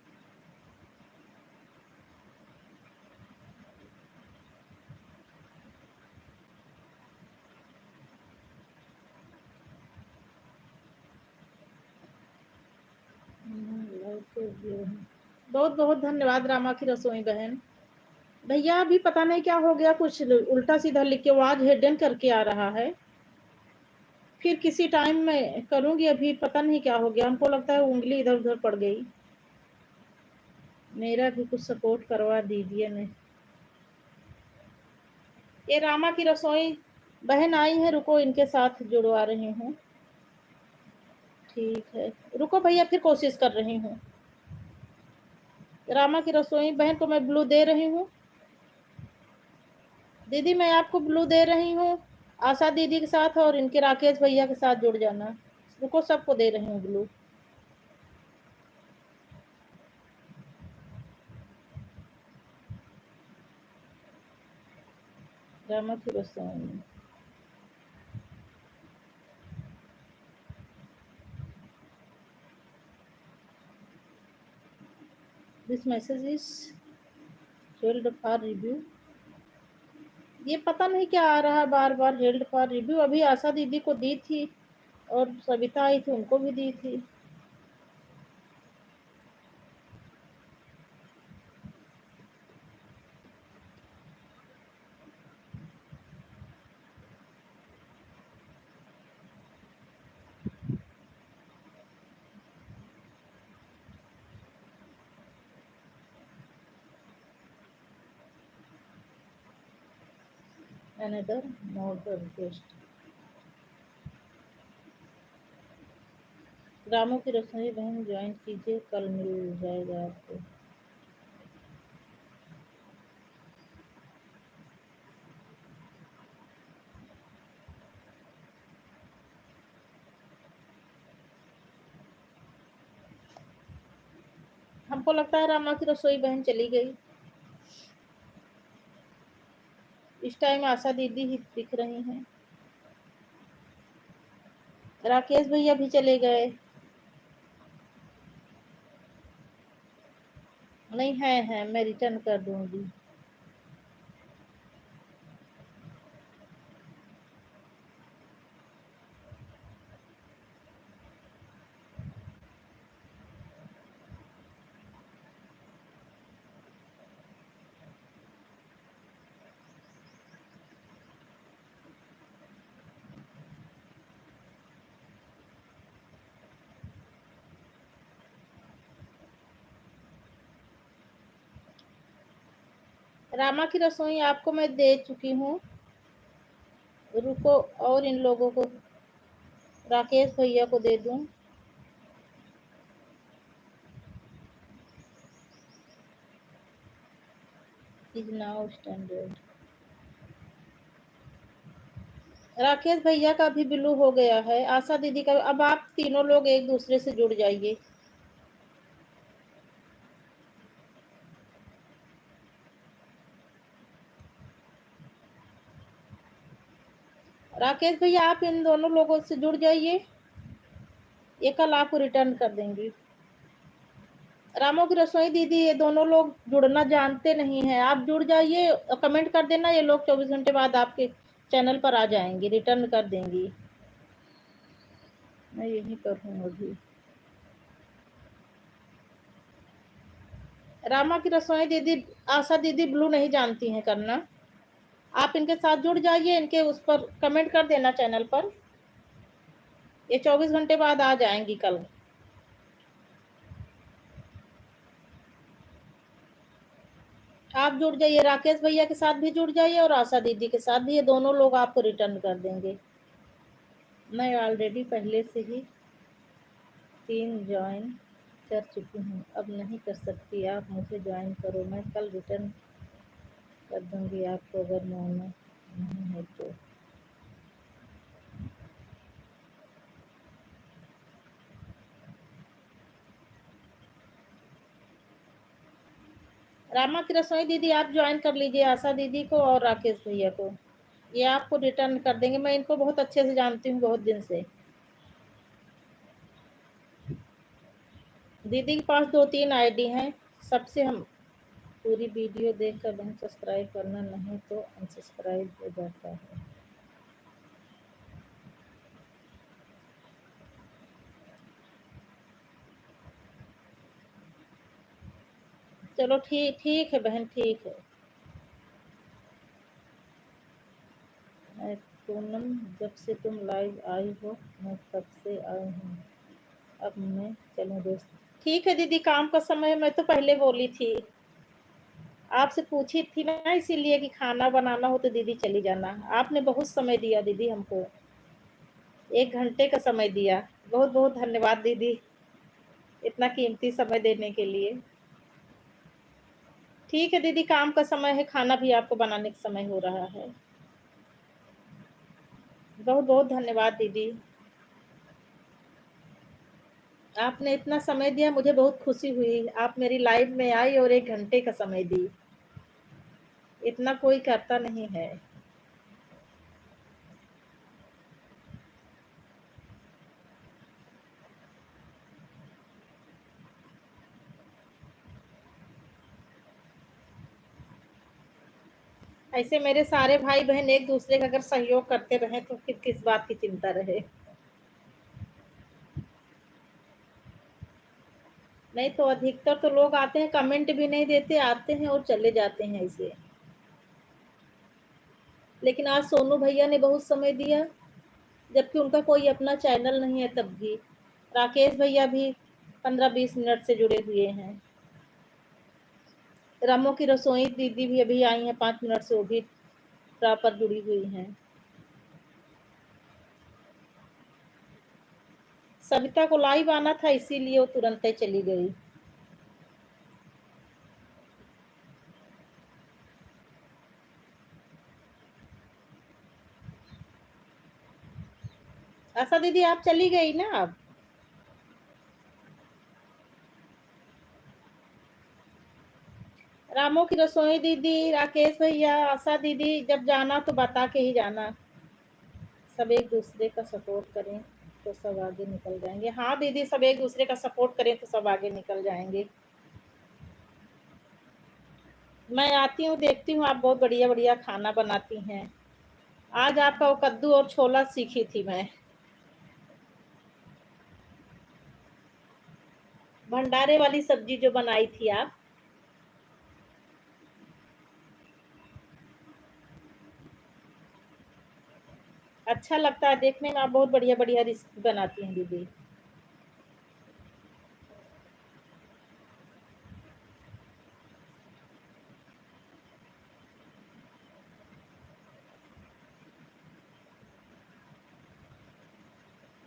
[SPEAKER 1] बहुत बहुत धन्यवाद रामा की रसोई बहन। भैया अभी पता नहीं क्या हो गया, कुछ उल्टा सीधा लिख के वाज हिडन करके आ रहा है। फिर किसी टाइम में करूंगी, अभी पता नहीं क्या हो गया, हमको लगता है उंगली इधर उधर पड़ गई। मेरा भी कुछ सपोर्ट करवा दीजिए। नहीं, ये रामा की रसोई बहन आई है, रुको इनके साथ जुड़वा रही हूँ। ठीक है, रुको भैया, फिर कोशिश कर रही हूँ। रामा की रसोई बहन को मैं ब्लू दे रही हूँ। दीदी मैं आपको ब्लू दे रही हूँ, आशा दीदी के साथ और इनके राकेश भैया के साथ जुड़ जाना। रुको, सबको दे रही हूँ ब्लू। रामा की रसोई। This message is held for review. ये पता नहीं क्या आ रहा है बार बार, हेल्ड फॉर रिव्यू। अभी आशा दीदी को दी थी और सविता आई थी, उनको भी दी थी। Another model guest। रामू की रसोई बहन ज्वाइन कीजिए, कल मिल जाएगा आपको। हमको लगता है रामा की रसोई बहन चली गई। इस टाइम आशा दीदी ही दिख रही हैं। राकेश भैया भी चले गए। नहीं है, मैं रिटर्न कर दूंगी। रामा की रसोई आपको मैं दे चुकी हूँ। रुको, और इन लोगों को, राकेश भैया को दे दूं। Is now standard. राकेश भैया का भी ब्लू हो गया है, आशा दीदी का। अब आप तीनों लोग एक दूसरे से जुड़ जाइए। राकेश भैया आप इन दोनों लोगों से जुड़ जाइए, ये कल आपको रिटर्न कर देंगी। रामो की रसोई दीदी, ये दोनों लोग जुड़ना जानते नहीं हैं, आप जुड़ जाइए और कमेंट कर देना, ये लोग 24 घंटे बाद आपके चैनल पर आ जाएंगे, रिटर्न कर देंगी। मैं यही करूँ अभी। रामा की रसोई दीदी, आशा दीदी ब्लू नहीं जानती हैं करना। आप इनके साथ जुड़ जाइए, इनके उस पर कमेंट कर देना चैनल पर, ये 24 घंटे बाद आ जाएंगी कल। आप जुड़ जाइए, राकेश भैया के साथ भी जुड़ जाइए और आशा दीदी के साथ भी, ये दोनों लोग आपको रिटर्न कर देंगे। मैं ऑलरेडी पहले से ही 3 ज्वाइन कर चुकी हूँ, अब नहीं कर सकती, आप मुझे ज्वाइन करो, मैं कल रिटर्न कर दूंगी आपको अगर मानना नहीं है तो। रामा की रसोई दीदी आप ज्वाइन कर लीजिए आशा दीदी को और राकेश भैया को, ये आपको रिटर्न कर देंगे। मैं इनको बहुत अच्छे से जानती हूँ, बहुत दिन से। दीदी के पास 2-3 आईडी हैं, सबसे हम पूरी वीडियो देखकर बहन सब्सक्राइब करना, नहीं तो अनसब्सक्राइब हो जाता है। चलो ठीक ठीक है बहन, ठीक है। पूनम, जब से तुम लाइव आई हो मैं तब से आई हूँ, अब मैं चलूँ दोस्त। ठीक है दीदी, काम का समय, मैं तो पहले बोली थी, आपसे पूछी थी ना, इसीलिए कि खाना बनाना हो तो दीदी चली जाना। आपने बहुत समय दिया दीदी हमको, 1 घंटे का समय दिया। बहुत बहुत धन्यवाद दीदी, इतना कीमती समय देने के लिए। ठीक है दीदी, काम का समय है, खाना भी आपको बनाने का समय हो रहा है। बहुत बहुत धन्यवाद दीदी, आपने इतना समय दिया, मुझे बहुत खुशी हुई। आप मेरी लाइव में आई और 1 घंटे का समय दी, इतना कोई करता नहीं है। ऐसे मेरे सारे भाई बहन एक दूसरे का अगर सहयोग करते रहे तो फिर किस बात की चिंता रहे। नहीं तो अधिकतर तो लोग आते हैं, कमेंट भी नहीं देते, आते हैं और चले जाते हैं ऐसे। लेकिन आज सोनू भैया ने बहुत समय दिया, जबकि उनका कोई अपना चैनल नहीं है तब भी। राकेश भैया भी 15-20 मिनट से जुड़े हुए हैं। रामो की रसोई दीदी भी अभी आई हैं 5 मिनट से, वो भी प्रॉपर जुड़ी हुई हैं। सविता को लाइव आना था, इसीलिए वो तुरंत ही चली गई। आशा दीदी आप चली गई ना अब। रामू की रसोई दीदी, राकेश भैया, आशा दीदी, जब जाना तो बता के ही जाना। सब एक दूसरे का सपोर्ट करें तो सब आगे निकल जाएंगे। हाँ दीदी, सब एक दूसरे का सपोर्ट करें तो सब आगे निकल जाएंगे। मैं आती हूँ, देखती हूँ आप बहुत बढ़िया बढ़िया खाना बनाती हैं। आज आपका वो कद्दू और छोला सीखी थी मैं। भंडारे वाली सब्जी जो बनाई थी आप। अच्छा लगता है देखने में, आप बहुत बढ़िया बढ़िया रेसिपी बनाती हैं दीदी।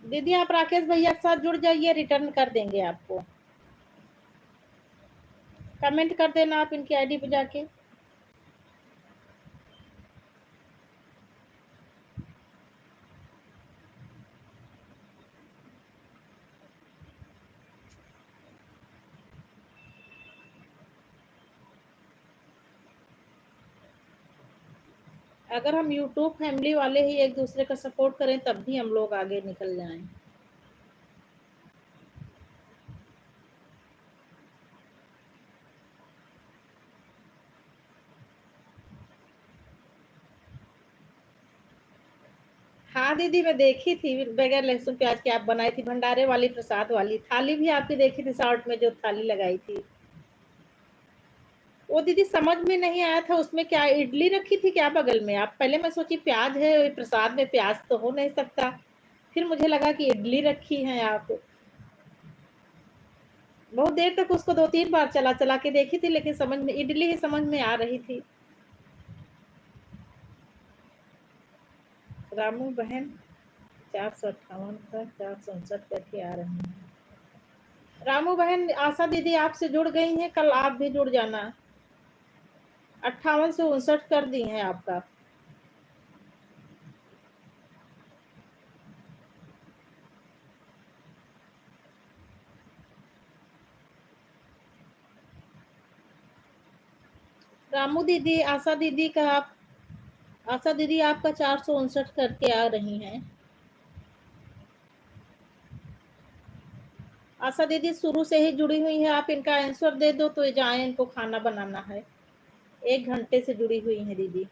[SPEAKER 1] दीदी आप राकेश भैया के साथ जुड़ जाइए, रिटर्न कर देंगे आपको। कमेंट कर देना आप इनकी आईडी पे जाके। अगर हम यूट्यूब फैमिली वाले ही एक दूसरे का सपोर्ट करें तब भी हम लोग आगे निकल जाएं। हाँ दीदी, मैं देखी थी बगैर लहसुन प्याज की आप बनाई थी, भंडारे वाली, प्रसाद वाली थाली भी आपकी देखी थी, शॉर्ट में जो थाली लगाई थी। वो दीदी समझ में नहीं आया था, उसमें क्या इडली रखी थी क्या बगल में आप? पहले मैं सोची प्याज है, प्रसाद में प्याज तो हो नहीं सकता। फिर मुझे लगा कि इडली रखी है आप। बहुत देर तक उसको 2-3 बार चला चला के देखी थी, लेकिन समझ में इडली ही समझ में आ रही थी। रामू बहन 458 का 459 करके आ रही है। रामू बहन, आशा दीदी आपसे जुड़ गई हैं, कल आप भी जुड़ जाना। 58 से 59 कर दी हैं आपका। रामू दीदी, आशा दीदी आपका 459 करके आ रही हैं। आशा दीदी शुरू से ही जुड़ी हुई है, आप इनका आंसर दे दो तो जाए, इनको खाना बनाना है। 1 घंटे से जुड़ी हुई है दीदी।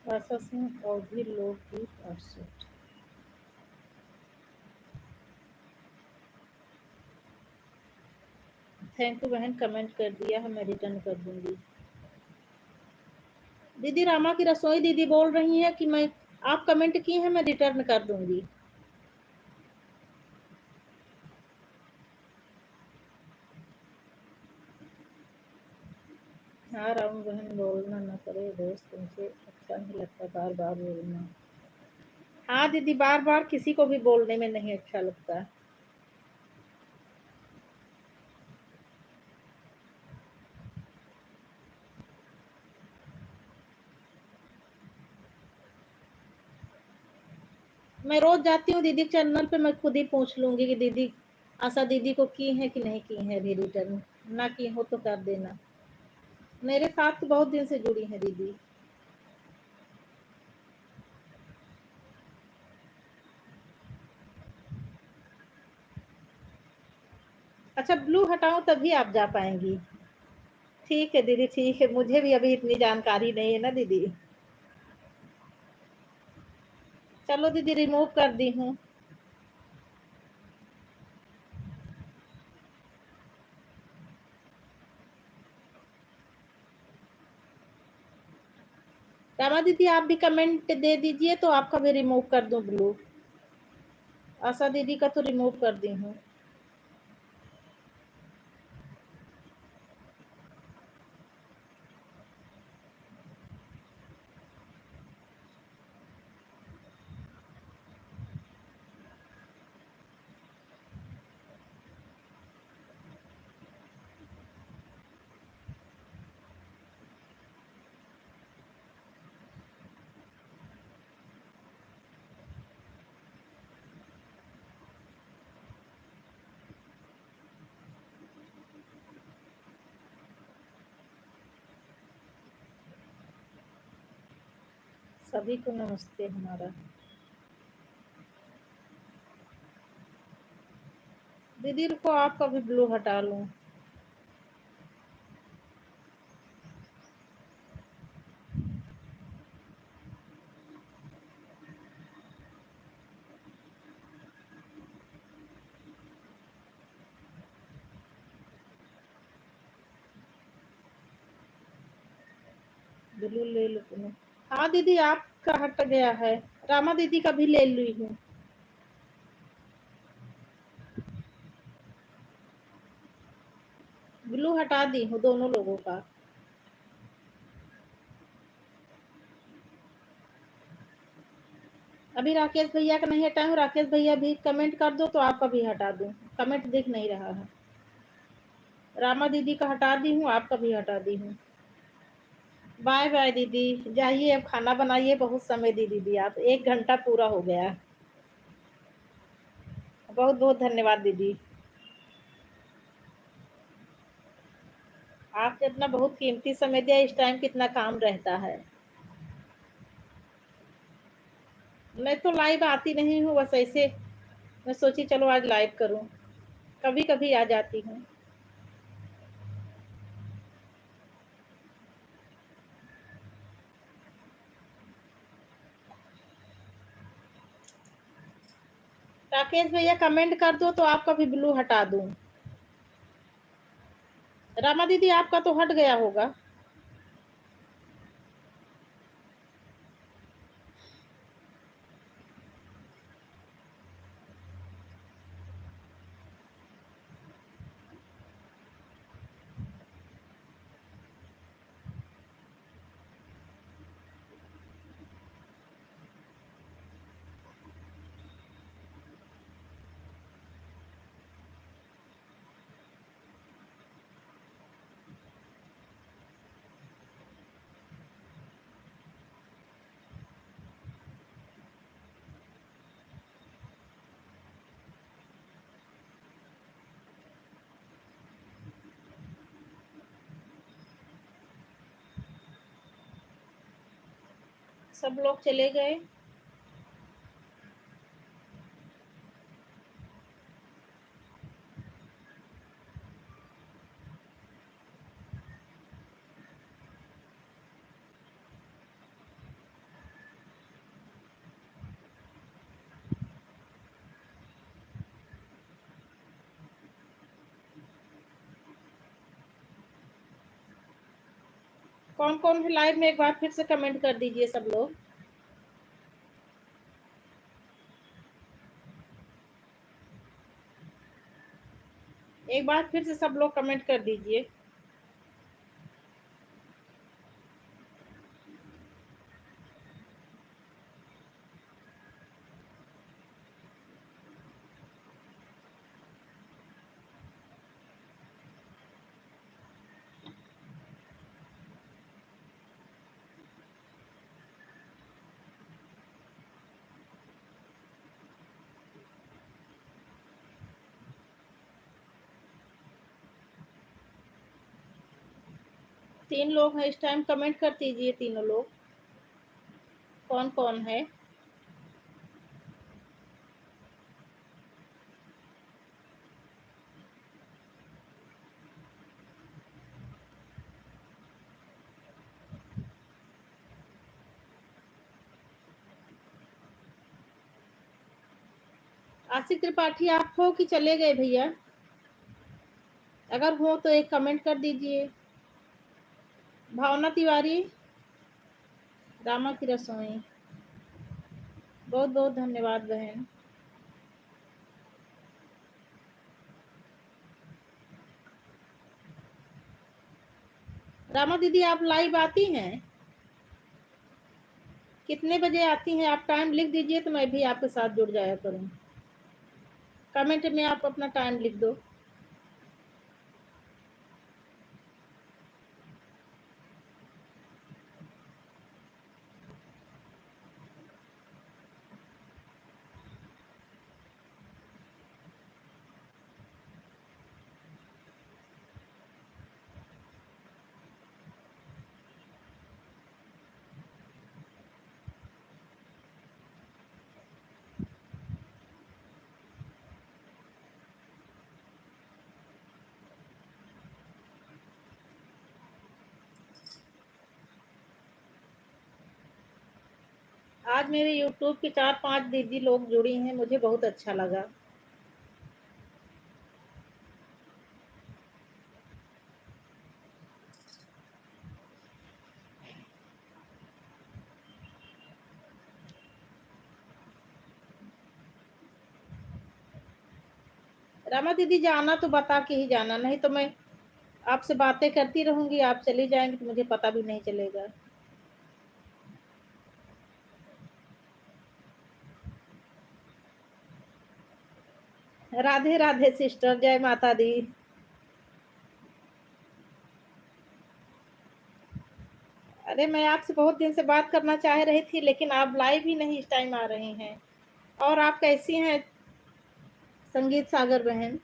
[SPEAKER 1] आशा सिंह अवधि लोकगीत 68। थैंक यू बहन, कमेंट कर दिया है, मैं रिटर्न कर दूंगी। दीदी रामा की रसोई दीदी बोल रही है कि मैं, आप कमेंट की है, मैं रिटर्न कर दूंगी। हाँ राम बहन, बोलना ना करे दोस्त, तुमसे अच्छा नहीं लगता बार बार बोलना। हाँ दीदी, बार बार किसी को भी बोलने में नहीं अच्छा लगता। मैं रोज जाती हूँ दीदी चैनल पे, मैं खुद ही पूछ लूंगी कि दीदी, आशा दीदी को की है कि नहीं की है अभी रिटर्न। ना की हो तो कर देना। मेरे साथ तो बहुत दिन से जुड़ी है दीदी। अच्छा ब्लू हटाऊं तभी आप जा पाएंगी? ठीक है दीदी, ठीक है, मुझे भी अभी इतनी जानकारी नहीं है ना दीदी। चलो दीदी, रिमूव कर दी हूँ। रमा दीदी आप भी कमेंट दे दीजिए तो आपका भी रिमूव कर दूं ब्लू। आशा दीदी का तो रिमूव कर दी हूँ। सभी को नमस्ते हमारा। दीदी रुको आपका भी ब्लू हटा लूं। ब्लू ले लो तुम्हें। हाँ दीदी आपका हट गया है। रामा दीदी का भी ले ली हूँ। ब्लू हटा दी हूँ दोनों लोगों का। अभी राकेश भैया का नहीं हटाया हूँ। राकेश भैया भी कमेंट कर दो तो आपका भी हटा दूं। कमेंट दिख नहीं रहा है। रामा दीदी का हटा दी हूँ, आपका भी हटा दी हूँ। बाय बाय दीदी, जाइए अब खाना बनाइए। बहुत समय दी दीदी आप, 1 घंटा पूरा हो गया। बहुत बहुत धन्यवाद दीदी। आपने अपना बहुत कीमती समय दिया। इस टाइम कितना काम रहता है। मैं तो लाइव आती नहीं हूँ, बस ऐसे मैं सोची चलो आज लाइव करूँ। कभी कभी आ जाती हूँ। राकेश भैया कमेंट कर दो तो आपका भी ब्लू हटा दूं। रामा दीदी आपका तो हट गया होगा। सब लोग चले गए। कौन कौन है लाइव में, एक बार फिर से कमेंट कर दीजिए सब लोग। एक बार फिर से सब लोग कमेंट कर दीजिए। तीन लोग हैं इस टाइम, कमेंट कर दीजिए तीनों लोग। कौन कौन है। आशिक त्रिपाठी आप हो कि चले गए भैया? अगर हो तो एक कमेंट कर दीजिए। भावना तिवारी, रामा की रसोई। बहुत बहुत धन्यवाद बहन। रामा दीदी आप लाइव आती हैं? कितने बजे आती हैं? आप टाइम लिख दीजिए तो मैं भी आपके साथ जुड़ जाया करूँ। कमेंट में आप अपना टाइम लिख दो। आज मेरे यूट्यूब की 4-5 दीदी लोग जुड़ी हैं, मुझे बहुत अच्छा लगा। रमा दीदी जाना तो बता के ही जाना, नहीं तो मैं आपसे बातें करती रहूंगी, आप चली जाएंगी तो मुझे पता भी नहीं चलेगा। राधे राधे सिस्टर, जय माता दी। अरे मैं आपसे बहुत दिन से बात करना चाह रही थी, लेकिन आप लाइव ही नहीं इस टाइम आ रहे हैं। और आप कैसी हैं संगीत सागर बहन?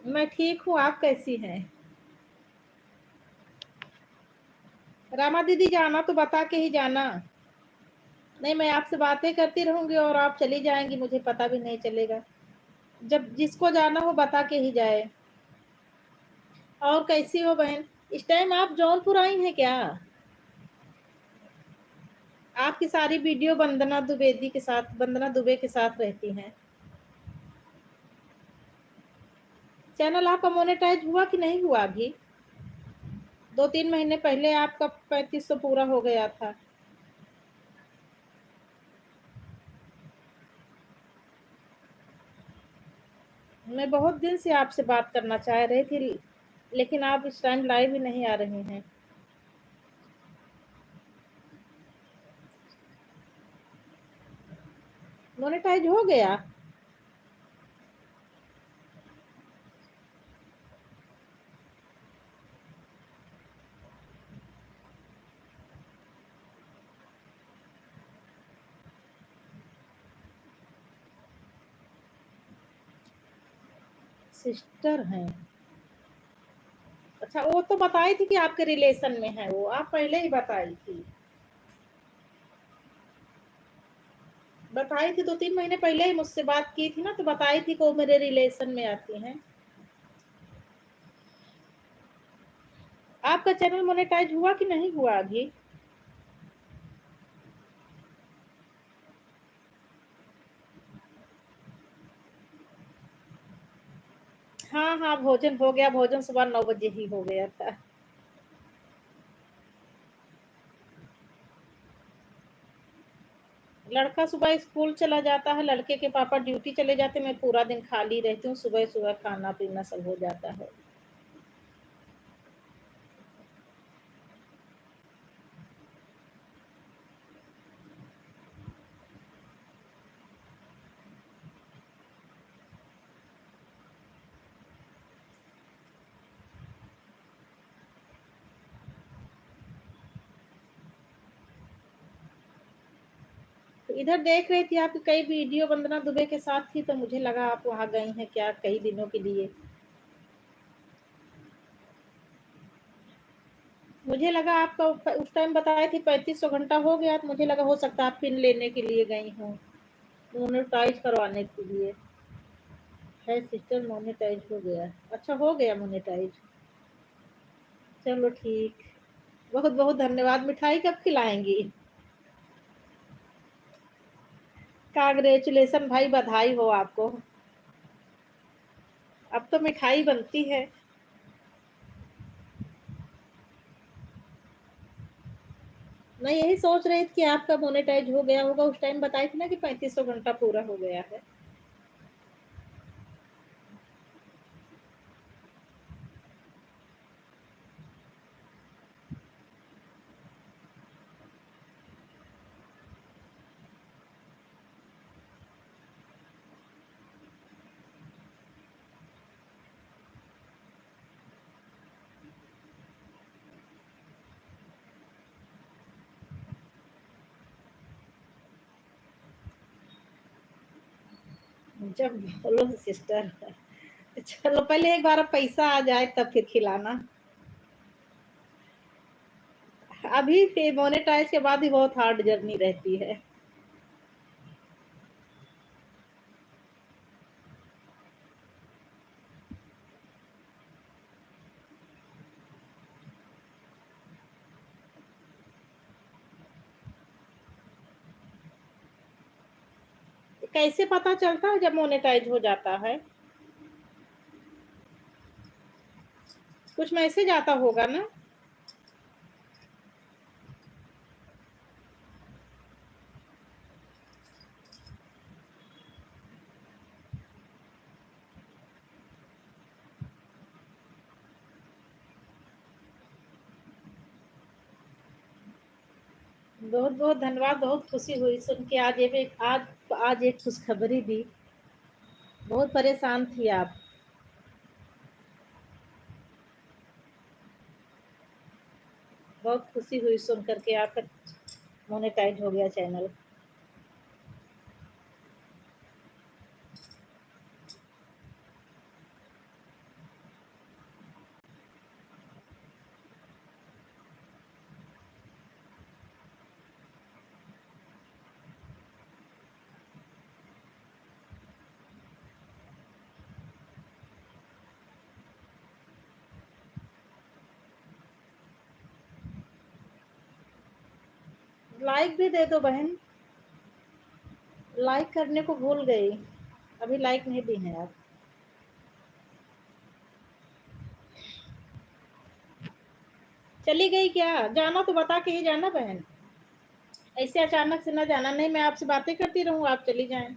[SPEAKER 1] मैं ठीक हूँ, आप कैसी हैं? रामा दीदी जाना तो बता के ही जाना, नहीं मैं आपसे बातें करती रहूंगी और आप चली जाएंगी, मुझे पता भी नहीं चलेगा। जब जिसको जाना हो बता के ही जाए। और कैसी हो बहन? इस टाइम आप जौनपुर आई हैं क्या? आपकी सारी वीडियो वंदना दुबे के साथ रहती हैं। चैनल आपका मोनेटाइज हुआ कि नहीं हुआ अभी? 2-3 महीने पहले आपका 3500 पूरा हो गया था। मैं बहुत दिन से आपसे बात करना चाह रही थी, लेकिन आप इस टाइम लाइव ही नहीं आ रहे हैं। मोनेटाइज हो गया? सिस्टर हैं? अच्छा, वो तो बताई थी कि आपके रिलेशन में है, वो आप पहले ही बताई थी। बताई थी 2-3 महीने पहले ही मुझसे बात की थी ना, तो बताई थी कि वो मेरे रिलेशन में आती हैं। आपका चैनल मोनेटाइज हुआ कि नहीं हुआ अभी? हाँ हाँ, भोजन हो गया, भोजन सुबह 9 बजे ही हो गया था। लड़का सुबह स्कूल चला जाता है, लड़के के पापा ड्यूटी चले जाते, मैं पूरा दिन खाली रहती हूँ, सुबह सुबह खाना पीना सब हो जाता है। तो इधर देख रही थी आपकी कई वीडियो वंदना दुबे के साथ थी, तो मुझे लगा आप वहां गई हैं क्या कई दिनों के लिए। मुझे लगा आपका उस टाइम बताए थी 3500 घंटा हो गया, तो मुझे लगा हो सकता है आप पिन लेने के लिए गई हो, मोनेटाइज करवाने के लिए। है सिस्टर, मोनेटाइज हो गया? अच्छा, हो गया मोनेटाइज। चलो ठीक, बहुत बहुत धन्यवाद। मिठाई कब खिलाएंगी? कांग्रेचुलेसन भाई, बधाई हो आपको। अब तो मिठाई बनती है। मैं यही सोच रही थी कि आपका मोनेटाइज हो गया होगा, उस टाइम बताई थी ना कि 3500 घंटा पूरा हो गया है। जब बोलो सिस्टर। चलो पहले एक बार पैसा आ जाए तब फिर खिलाना। अभी मोनेटाइज के बाद ही बहुत हार्ड जर्नी रहती है। कैसे पता चलता है जब मोनेटाइज हो जाता है? कुछ मैसेज आता होगा ना? बहुत बहुत धन्यवाद, बहुत खुशी हुई सुन के। आज एक खुशखबरी दी। बहुत परेशान थी आप। बहुत खुशी हुई सुन करके आपका मोनेटाइज हो गया चैनल। लाइक भी दे दो बहन। लाइक करने को भूल गई। अभी लाइक नहीं दी है आप। चली गई क्या? जाना तो बता के ही जाना बहन। ऐसे अचानक से ना जाना। नहीं, मैं आपसे बातें करती रहूं, आप चली जाएं।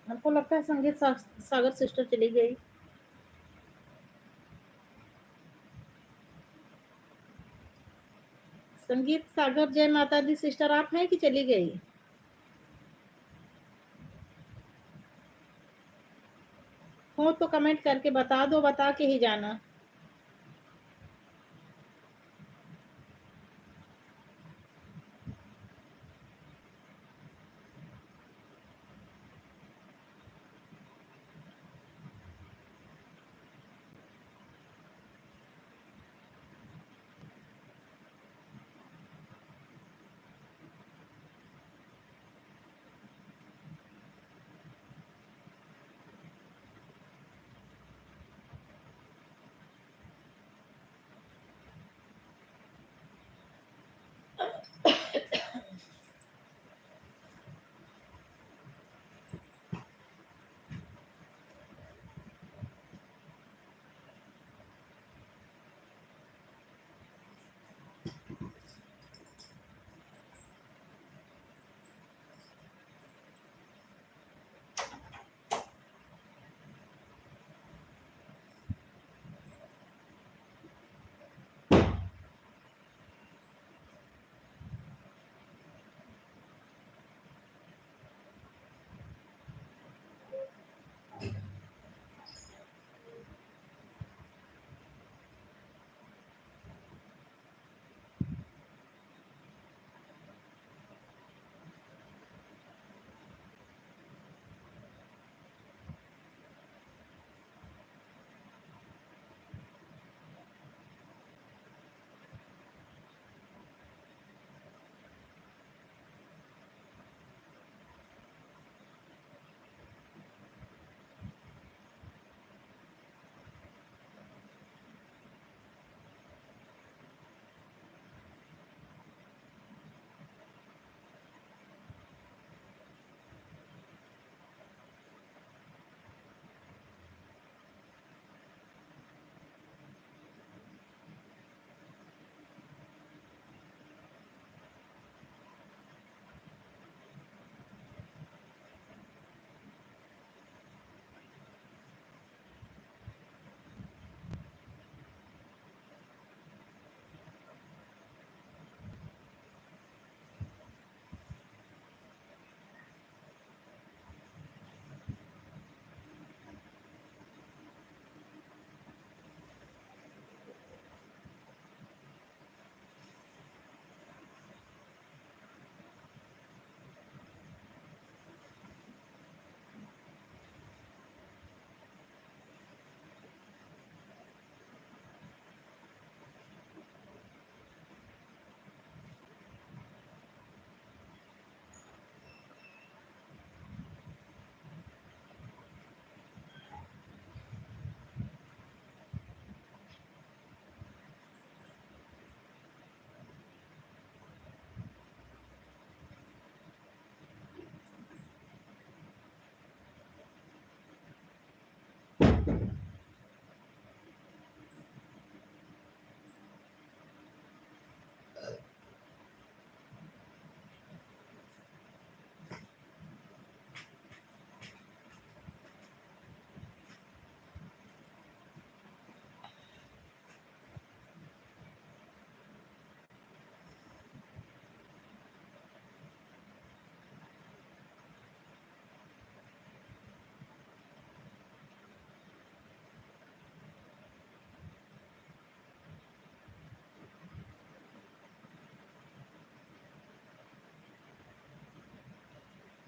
[SPEAKER 1] हमको लगता है सागर सिस्टर चली गई। संगीत सागर जय माता दी सिस्टर, आप हैं कि चली गई? हो तो कमेंट करके बता दो, बता के ही जाना।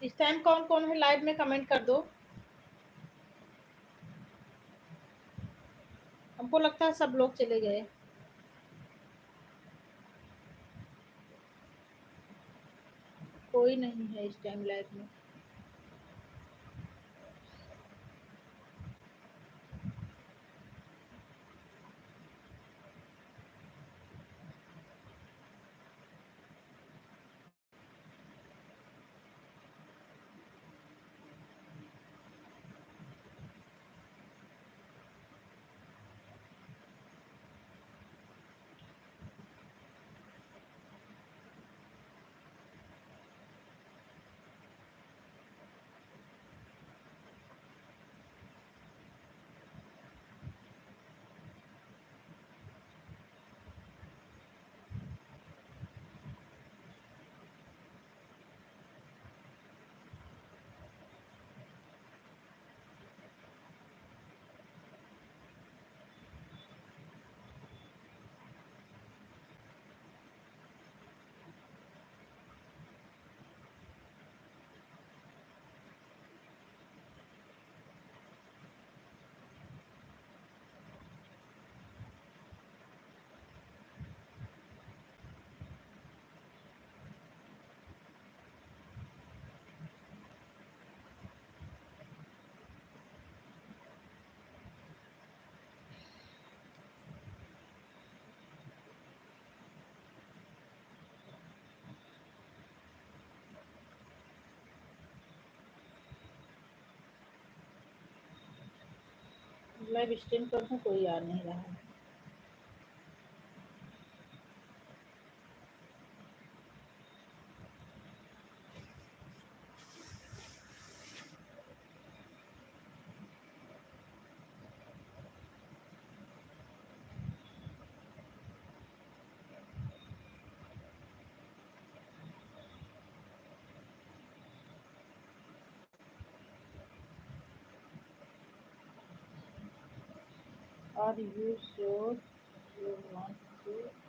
[SPEAKER 1] इस टाइम कौन कौन है लाइव में, कमेंट कर दो। हमको लगता है सब लोग चले गए। कोई नहीं है इस टाइम लाइव में। लाइव स्ट्रीम पर हूँ, कोई आ नहीं रहा है। Are you sure you want to